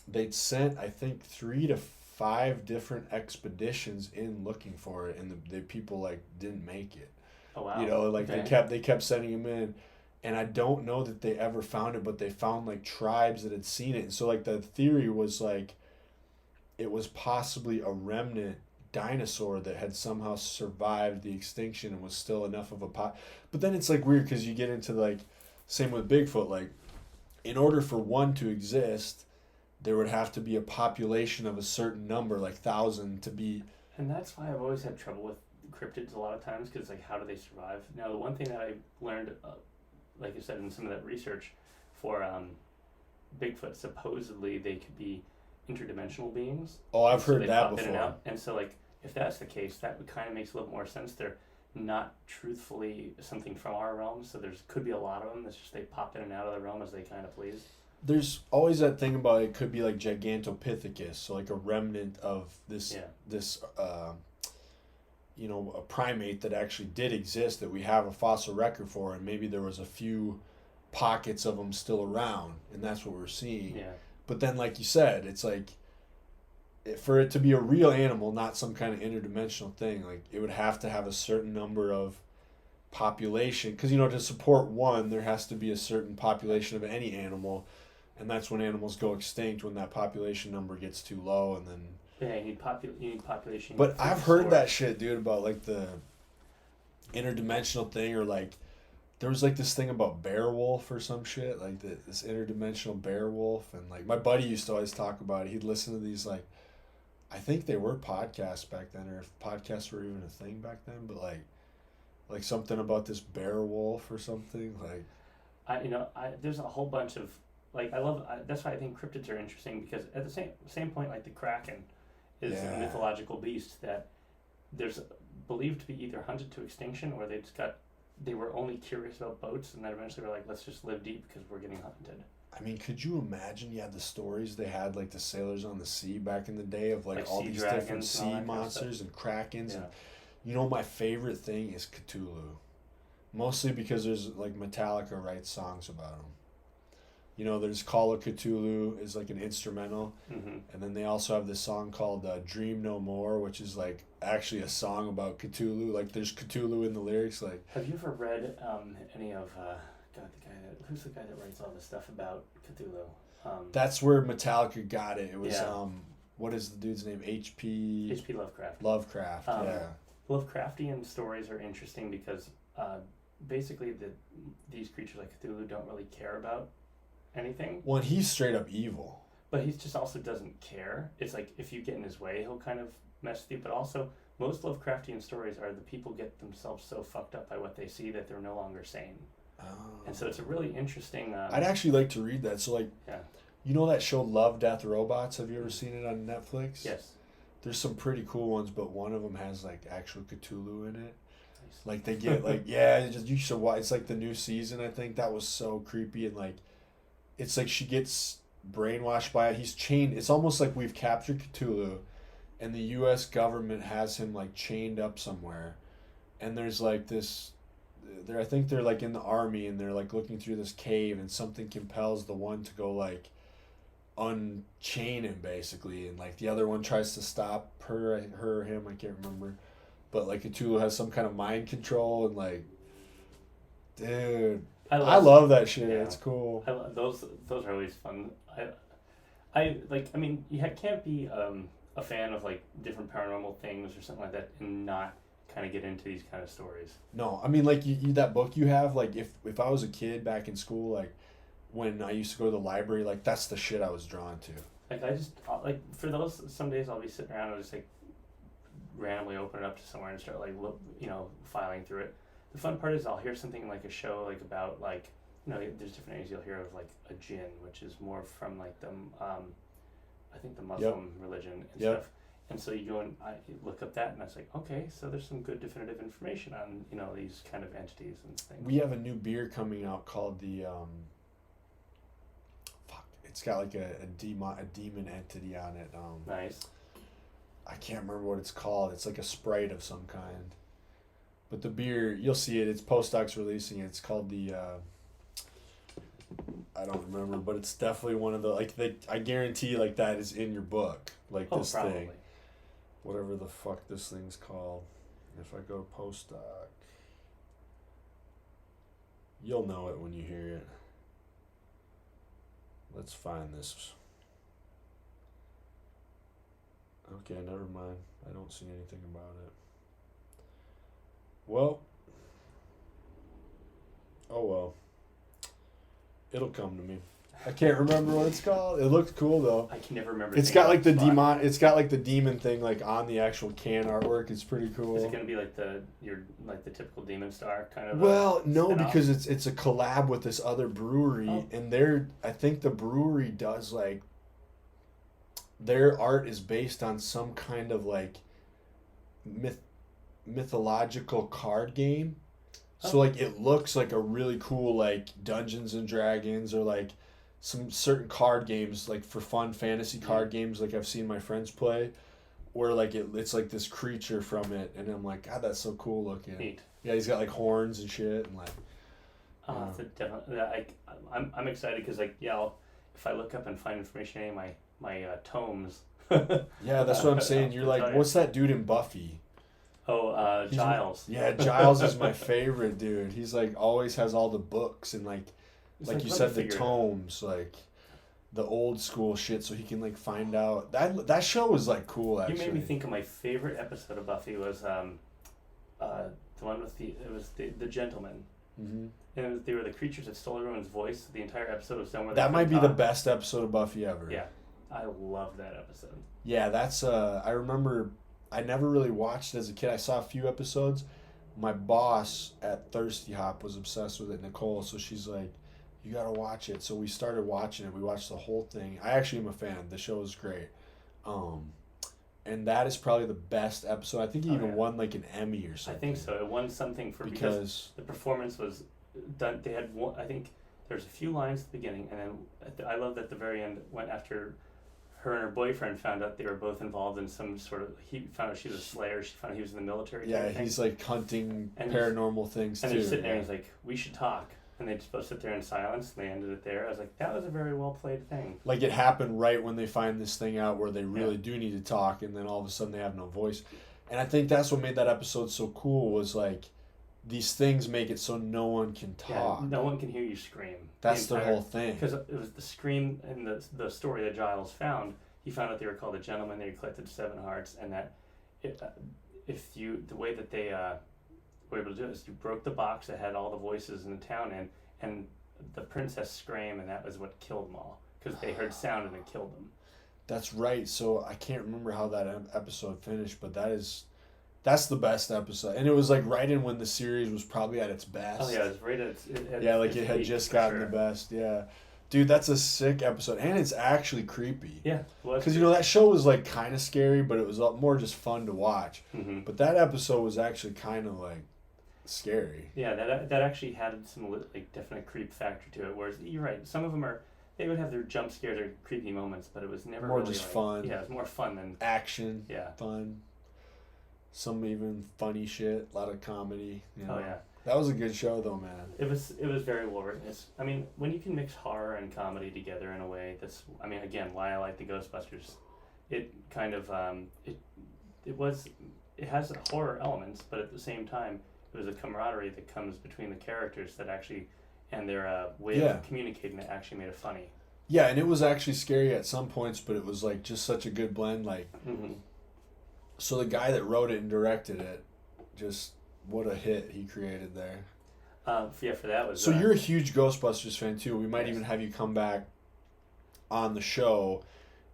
they'd sent, I think, 3 to 5 different expeditions in looking for it, and the people like didn't make it. Oh wow. They kept sending them in, and I don't know that they ever found it, but they found like tribes that had seen it. And so like the theory was like it was possibly a remnant dinosaur that had somehow survived the extinction and was still enough of a But then it's like weird, because you get into like, same with Bigfoot, like in order for one to exist, there would have to be a population of a certain number, like 1,000 to be. And that's why I've always had trouble with cryptids a lot of times, because like, how do they survive? Now, the one thing that I learned, like you said, in some of that research for Bigfoot, supposedly they could be interdimensional beings. Oh, I've heard that before. In and out. And so like, if that's the case, that would kind of makes a little more sense. They're not truthfully something from our realm, so could be a lot of them. It's just they pop in and out of the realm as they kind of please. there's always that thing about it could be like Gigantopithecus, so like a remnant of this a primate that actually did exist that we have a fossil record for, and maybe there was a few pockets of them still around, and that's what we're seeing. Yeah. But then, like you said, it's like for it to be a real animal, not some kind of interdimensional thing, like it would have to have a certain number of population, because to support one there has to be a certain population of any animal, and that's when animals go extinct, when that population number gets too low, and then you need population. But I've heard that shit, dude, about like the interdimensional thing, or like there was like this thing about bear wolf or some shit, like this interdimensional bear wolf, and like my buddy used to always talk about it. He'd listen to these, like, I think they were podcasts back then, or if podcasts were even a thing back then, but like something about this bear wolf or something, like there's a whole bunch of, like, that's why I think cryptids are interesting, because at the same point, like the Kraken is a mythological beast that there's believed to be either hunted to extinction, or they were only curious about boats, and then eventually were like, let's just live deep because we're getting hunted. I mean, could you imagine? You had the stories they had, like the sailors on the sea back in the day, of like all these different sea monsters and krakens. Yeah. And my favorite thing is Cthulhu, mostly because there's like Metallica writes songs about him. There's Call of Cthulhu is like an instrumental, and then they also have this song called Dream No More, which is like actually a song about Cthulhu. Like there's Cthulhu in the lyrics. Like, have you ever read any of who's the guy that writes all this stuff about Cthulhu? That's where Metallica got it. It was what is the dude's name? H.P. Lovecraft. Yeah. Lovecraftian stories are interesting because basically these creatures like Cthulhu don't really care about anything. Well, he's straight up evil. But he just also doesn't care. It's like if you get in his way, he'll kind of mess with you. But also, most Lovecraftian stories are the people get themselves so fucked up by what they see that they're no longer sane. Oh. And so it's a really interesting... I'd actually like to read that. So, like, that show Love, Death, Robots? Have you ever seen it on Netflix? Yes. There's some pretty cool ones, but one of them has, like, actual Cthulhu in it. Nice. Like, they get, like, you should watch. It's, like, the new season, I think. That was so creepy, and, like, it's like she gets brainwashed by it. He's chained. It's almost like we've captured Cthulhu, and the U.S. government has him like chained up somewhere. And there's like this. I think they're like in the army, and they're like looking through this cave, and something compels the one to go like unchain him basically, and like the other one tries to stop her or him. I can't remember, but like Cthulhu has some kind of mind control, and like, dude. I love that shit. Yeah. It's cool. Those are always fun. You can't be a fan of like different paranormal things or something like that and not kind of get into these kind of stories. No, I mean, like you that book you have, like if I was a kid back in school, like when I used to go to the library, like that's the shit I was drawn to. Like I just for those, some days I'll be sitting around and just like randomly open it up to somewhere and start like filing through it. The fun part is I'll hear something like a show like about like there's different names you'll hear of, like a jinn, which is more from like the I think the Muslim religion and stuff. And so you go and I look up that, and I was like, okay, so there's some good definitive information on these kind of entities and things. We have a new beer coming out called the it's got like a demon entity on it. Nice. I can't remember what it's called. It's like a Sprite of some kind. But the beer, you'll see it. It's Postdocs releasing it. It's called the, I don't remember, but it's definitely one of the, I guarantee, like, that is in your book. Like, this probably. Thing. Whatever the fuck this thing's called. If I go to Postdoc, you'll know it when you hear it. Let's find this. Okay, never mind. I don't see anything about it. Well, it'll come to me. I can't remember what it's called. It looks cool though. I can never remember. It's got like the demon. It's got like the demon thing like on the actual can artwork. It's pretty cool. Is it gonna be like the typical Demon Star kind of? Well, no, because it's a collab with this other brewery, and I think the brewery does like. Their art is based on some kind of like mythological card game. So like it looks like a really cool like Dungeons and Dragons or like some certain card games, like for fun fantasy card games, like I've seen my friends play, where like it's like this creature from it, and I'm like, God, that's so cool looking. Neat. Yeah, he's got like horns and shit, and like. So definitely, I'm excited because if I look up and find information in my tomes. Yeah, that's what I'm saying. You're like, what's that dude in Buffy? Oh, Giles. Yeah, Giles is my favorite dude. He's like always has all the books and like you said, the tomes, like the old school shit, so he can like find out. That show was like cool. Actually, you made me think of my favorite episode of Buffy was the one with the gentleman. Mm-hmm. And they were the creatures that stole everyone's voice. The entire episode was done where that might be the best episode of Buffy ever. Yeah, I love that episode. Yeah, that's I remember I never really watched it as a kid. I saw a few episodes. My boss at Thirsty Hop was obsessed with it, Nicole, so she's like, you gotta watch it. So we started watching it. We watched the whole thing. I actually am a fan. The show is great. And that is probably the best episode. I think he even won like an Emmy or something. I think so. It won something because the performance was done. They had one, I think there's a few lines at the beginning, and then I love that at the very end, went after her and her boyfriend found out they were both involved in some sort of. He found out she was a slayer. She found out he was in the military. Yeah, he's like hunting paranormal things too. And they're sitting there, and he's like, "We should talk." And they just both sit there in silence, and they ended it there. I was like, that was a very well played thing. Like it happened right when they find this thing out where they really do need to talk, and then all of a sudden they have no voice. And I think that's what made that episode so cool, was like these things make it so no one can talk. Yeah, no one can hear you scream. That's the whole thing. Because it was the scream in the story that Giles found. He found out they were called the Gentlemen. They collected 7 hearts, and that the way that they were able to do it is you broke the box that had all the voices in the town in, and the princess screamed, and that was what killed them all, because they heard sound and it killed them. That's right. So I can't remember how that episode finished, but that's the best episode, and it was like right in when the series was probably at its best. Oh yeah, it was right at it had just gotten the best. Yeah, dude, that's a sick episode, and it's actually creepy. Yeah, because that show was like kind of scary, but it was more just fun to watch. Mm-hmm. But that episode was actually kind of like scary. Yeah, that actually had some like definite creep factor to it. Whereas you're right, some of them they would have their jump scares or creepy moments, but it was never more really just fun. Yeah, it was more fun than action. Yeah, fun. Some even funny shit, a lot of comedy. Oh yeah, that was a good show though, man. It was very well written. I mean, when you can mix horror and comedy together in a way, again why I like the Ghostbusters. It kind of it has horror elements, but at the same time, it was a camaraderie that comes between the characters that actually, and their way of communicating that actually made it funny. Yeah, and it was actually scary at some points, but it was like just such a good blend. Like, so the guy that wrote it and directed it, just what a hit he created there. For that was. So you're a huge Ghostbusters fan too. We might even have you come back on the show,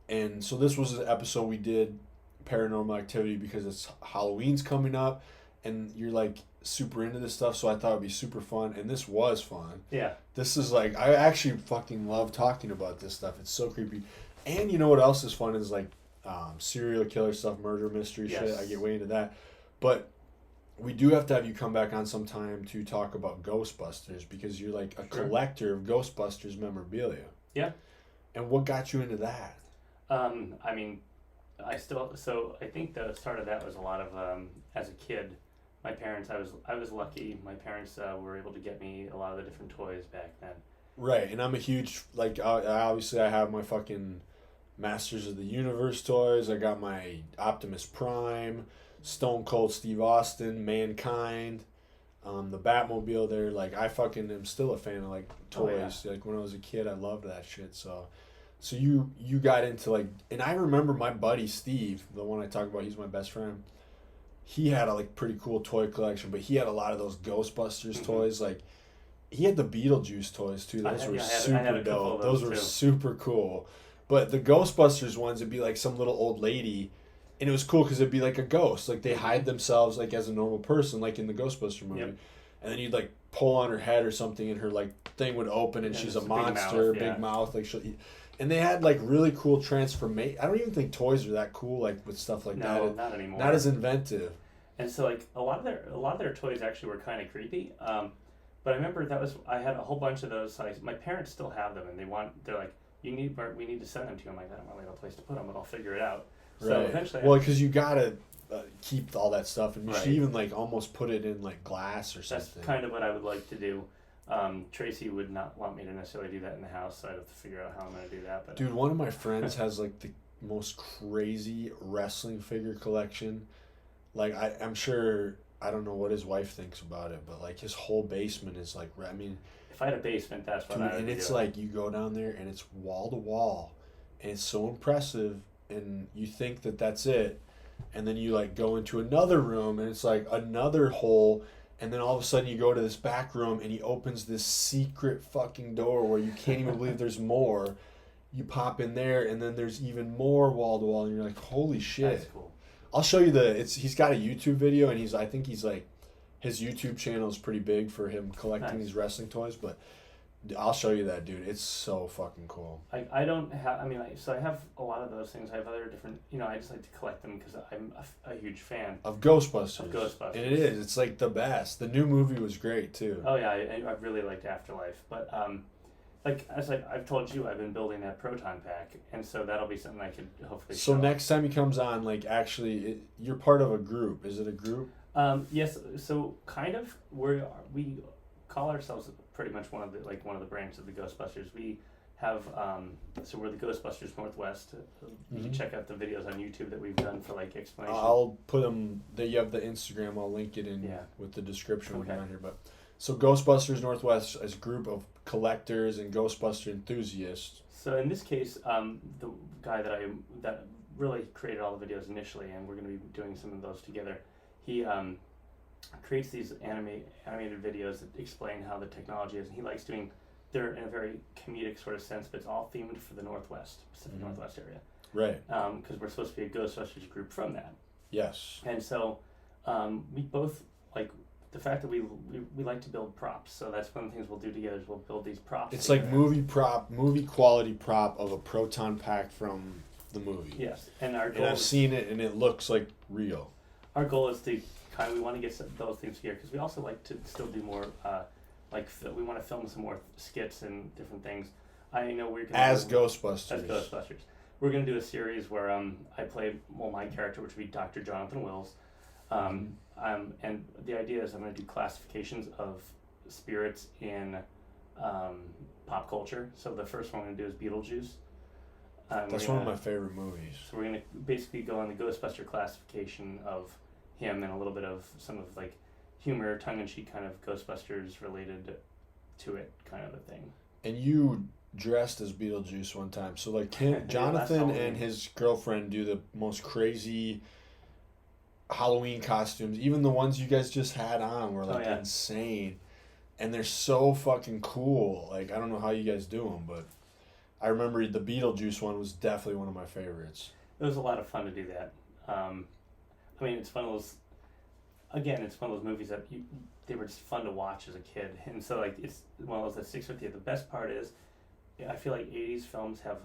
and so this was an episode we did Paranormal Activity because it's Halloween's coming up, and you're like super into this stuff, so I thought it'd be super fun, and this was fun. Yeah. This is like, I actually fucking love talking about this stuff. It's so creepy. And you know what else is fun is like serial killer stuff, murder mystery shit. I get way into that. But we do have to have you come back on sometime to talk about Ghostbusters, because you're like a collector of Ghostbusters memorabilia. Yeah. And what got you into that? I mean, I think the start of that was a lot of as a kid. My parents, I was lucky. My parents were able to get me a lot of the different toys back then. Right, and I'm a huge, like, obviously I have my fucking Masters of the Universe toys. I got my Optimus Prime, Stone Cold Steve Austin, Mankind, the Batmobile there. Like, I fucking am still a fan of, like, toys. Oh, yeah. Like, when I was a kid, I loved that shit, so you got into, like, and I remember my buddy Steve, the one I talk about, he's my best friend. He had a like pretty cool toy collection, but he had a lot of those Ghostbusters toys. Like, he had the Beetlejuice toys too. Those were super dope. Those were super cool. But the Ghostbusters ones, it'd be like some little old lady, and it was cool because it'd be like a ghost. Like, they hide themselves like as a normal person, like in the Ghostbuster movie. Yep. And then you'd like pull on her head or something, and her like thing would open, and she's a monster, big mouth. Like, and they had like really cool transformation. I don't even think toys are that cool, like with stuff like that. No, not anymore. Not as inventive. And so like a lot of their toys actually were kind of creepy. But I remember I had a whole bunch of those. So my parents still have them, and they're like, we need to send them to you. I'm like, I don't really have a place to put them, but I'll figure it out. So Right. eventually, Well, because you gotta keep all that stuff, and you should Right. even like almost put it in like glass or something. that's kind of what I would like to do. Tracy would not want me to necessarily do that in the house, so I'd have to figure out how I'm going to do that. But Dude, one of my friends has like the most crazy wrestling figure collection. Like I'm sure, I don't know what his wife thinks about it, but like his whole basement is like, I mean, if I had a basement, that's what dude, I would and be it's doing. like you go down there and it's wall to wall, and it's so impressive, and you think that that's it, and then you like go into another room and it's like another hole, and then all of a sudden you go to this back room and he opens this secret fucking door where you can't even believe there's more. You pop in there and then there's even more wall to wall, and you're like, holy shit. That's cool. I'll show you he's got a YouTube video, and I think he's like, his YouTube channel is pretty big for him collecting Nice. these wrestling toys, but I'll show you that, dude. It's so fucking cool. I don't have, I mean, so I have a lot of those things. I have other different, I just like to collect them because I'm a huge fan. Of Ghostbusters. Of Ghostbusters. And it is. It's like the best. The new movie was great, too. Oh yeah, I really liked Afterlife, but as I've told you, I've been building that proton pack, and so that'll be something I could hopefully So show. next time he comes on, like, actually, you're part of a group. Is it a group? Yes, so kind of we call ourselves pretty much one of the branches of the Ghostbusters. We have so we're the Ghostbusters Northwest. You can check out the videos on YouTube that we've done for like explanation. I'll put them. You have the Instagram. I'll link it in with the description when you're on here. But so Ghostbusters Northwest is a group of collectors and Ghostbuster enthusiasts. So in this case, the guy that really created all the videos initially, and we're going to be doing some of those together. He creates these animated videos that explain how the technology is, and he likes doing. They're in a very comedic sort of sense, but it's all themed for the Pacific Northwest area. Right. Because we're supposed to be a Ghostbusters group from that. Yes. And so we both like the fact that we like to build props. So that's one of the things we'll do together is we'll build these props. It's together. like movie quality prop of a proton pack from the movie. Yes, and our goal. And I've seen it, and it looks like real. Our goal is to we want to get those things together because we also like to still do more. We want to film some more skits and different things. I know we're gonna Ghostbusters. As Ghostbusters, we're gonna do a series where I play my character, which would be Dr. Jonathan Wills. And the idea is I'm gonna do classifications of spirits in pop culture. So the first one I'm gonna do is Beetlejuice. That's one of my favorite movies. So we're gonna basically go on the Ghostbuster classification of him and a little bit of some of like humor, tongue-in-cheek kind of Ghostbusters related to it kind of a thing. And you dressed as Beetlejuice one time. So like Jonathan and his girlfriend do the most crazy Halloween costumes. Even the ones you guys just had on were like insane. And they're so fucking cool. Like, I don't know how you guys do them, but I remember the Beetlejuice one was definitely one of my favorites. It was a lot of fun to do that. I mean, it's one of those. Again, it's one of those movies that they were just fun to watch as a kid, and so like it's one of those that sticks with you. The best part is, I feel like '80s films have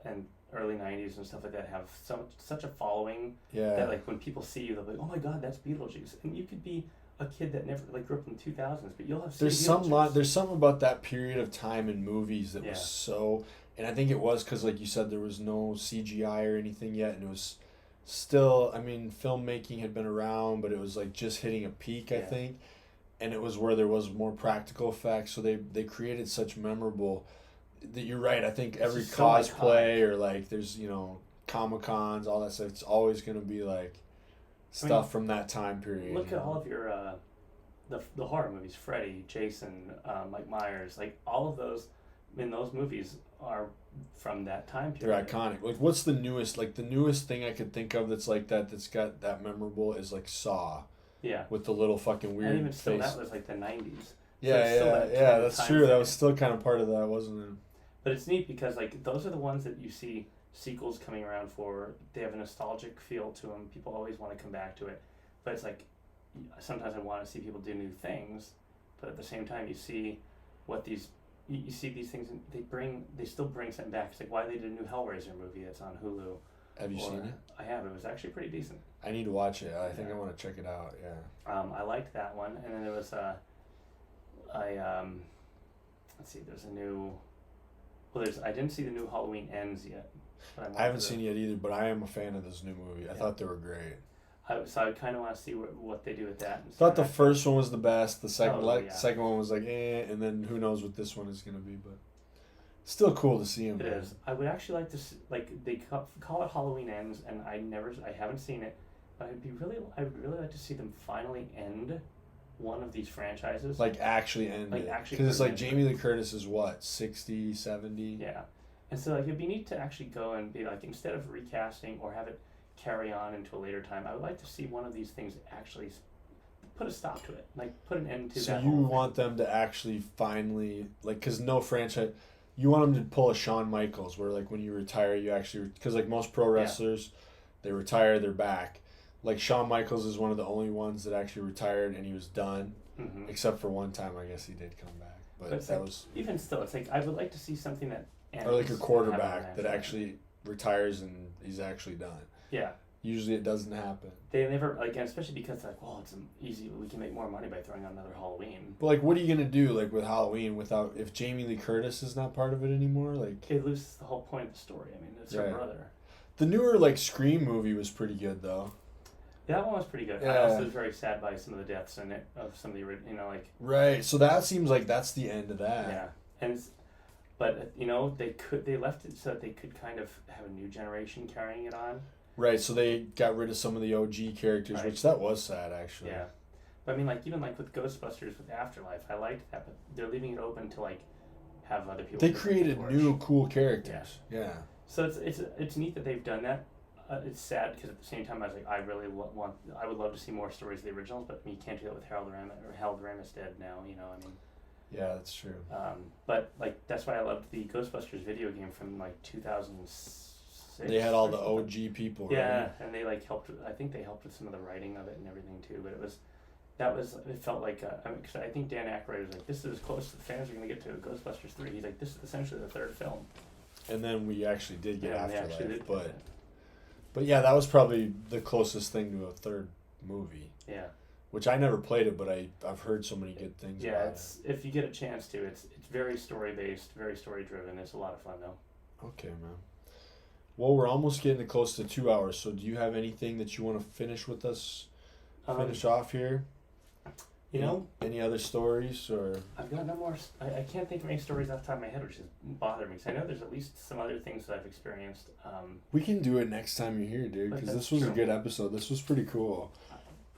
and early '90s and stuff like that have such a following that like when people see you, they'll be like, "Oh my God, that's Beetlejuice!" And you could be a kid that never like grew up in the 2000s, but you'll have seen Beetlejuice. There's something about that period of time in movies that was so, and I think it was because like you said, there was no CGI or anything yet, and it was. Still, I mean, filmmaking had been around, but it was like just hitting a peak, I think, and it was where there was more practical effects. So they created such memorable. That you're right. I think every cosplay or like there's Comic-Cons, all that stuff. It's always gonna be like stuff from that time period. Look at all of your the horror movies: Freddy, Jason, Mike Myers. Like all of those in those movies are from that time period. They're iconic. Like, what's the newest? Like, the newest thing I could think of that's like that. That's got that memorable is like Saw. Yeah. With the little fucking weird and even face. still, that was like the 90s. Yeah. That's true. That was still kind of part of that, wasn't it? But it's neat because like those are the ones that you see sequels coming around for. They have a nostalgic feel to them. People always want to come back to it. But it's like sometimes I want to see people do new things, but at the same time you see what these. You see these things, and they still bring something back. It's like why they did a new Hellraiser movie that's on Hulu. Have you seen it? I have. It was actually pretty decent. I need to watch it. I think I want to check it out. Yeah. I liked that one, and then there was let's see. There's a new. Well, I didn't see the new Halloween Ends yet. But I haven't seen it yet either, but I am a fan of this new movie. I thought they were great. So I kind of want to see what they do with that. I thought the first one was the best. The second second one was like and then who knows what this one is gonna be, but still cool to see him. It is. I would actually like to see, like they call it Halloween Ends, and I haven't seen it, but I would really like to see them finally end one of these franchises. Like actually end it. Because it's like Jamie Lee Curtis is what, 60, 70? Yeah, and so like it'd be neat to actually go and be like, instead of recasting or have it carry on into a later time, I would like to see one of these things actually put a stop to it, like put an end to that. So you want them to actually finally, like, because no franchise, you want them to pull a Shawn Michaels where like when you retire you actually, because like most pro wrestlers, they retire, they're back. Like Shawn Michaels is one of the only ones that actually retired and he was done, except for one time I guess he did come back, but that like, was even still, it's like I would like to see something that ends, or like a quarterback that actually retires and he's actually done. Yeah. Usually it doesn't happen. They never, like, especially because like, well, it's easy. We can make more money by throwing out another Halloween. But like, what are you gonna do like with Halloween without, if Jamie Lee Curtis is not part of it anymore? Like, it loses the whole point of the story. I mean, it's her brother. The newer like Scream movie was pretty good though. Yeah, that one was pretty good. Yeah. I also was very sad by some of the deaths in it of some of the like. Right. So that seems like that's the end of that. Yeah, but they left it so that they could kind of have a new generation carrying it on. Right, so they got rid of some of the OG characters, which that was sad, actually. Yeah, but I mean, like even like with Ghostbusters with Afterlife, I liked that, but they're leaving it open to like have other people. They created new cool characters. Yeah. So it's neat that they've done that. It's sad because at the same time I was like, I would love to see more stories of the originals, but you can't do that with Harold Ramis dead now. I mean. Yeah, that's true. But like that's why I loved the Ghostbusters video game from like 2006. They had all the OG people, right? Yeah, and they like helped. I think they helped with some of the writing of it and everything too. But it felt like cause I think Dan Aykroyd was like, this is as close to the fans are gonna get to Ghostbusters 3. He's like, this is essentially the third film. And then we actually did get Afterlife, but yeah, that was probably the closest thing to a third movie. Yeah. Which I never played it, but I've heard so many good things about it. Yeah, if you get a chance to, it's very story based, very story driven. It's a lot of fun though. Okay, man. Well, we're almost getting close to 2 hours, so do you have anything that you want to finish with us? Finish off here? Any other stories? Or I've got no more. I can't think of any stories off the top of my head, which is bothering me, because I know there's at least some other things that I've experienced. We can do it next time you're here, dude, because this was a good episode. This was pretty cool.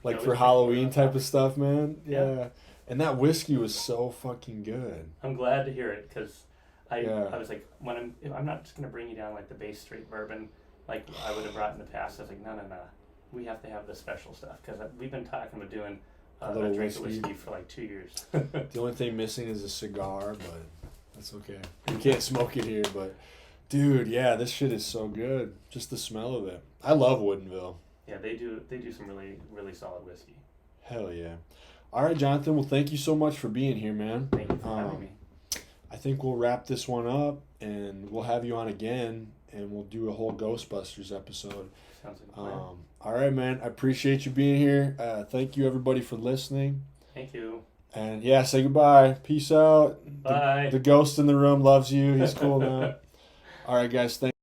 Like for Halloween type of stuff, man. Yeah. And that whiskey was so fucking good. I'm glad to hear it, because I was like, if I'm not just gonna bring you down like the base straight bourbon, like I would have brought in the past. I was like, no, we have to have the special stuff, because we've been talking about doing a drink of whiskey for like 2 years. The only thing missing is a cigar, but that's okay. You can't smoke it here, but dude, yeah, this shit is so good. Just the smell of it. I love Woodinville. Yeah, they do some really, really solid whiskey. Hell yeah. All right, Jonathan. Well, thank you so much for being here, man. Thank you for having me. I think we'll wrap this one up, and we'll have you on again, and we'll do a whole Ghostbusters episode. Sounds like a plan. All right, man. I appreciate you being here. Thank you, everybody, for listening. Thank you. And, yeah, say goodbye. Peace out. Bye. The ghost in the room loves you. He's cool now. All right, guys. Thank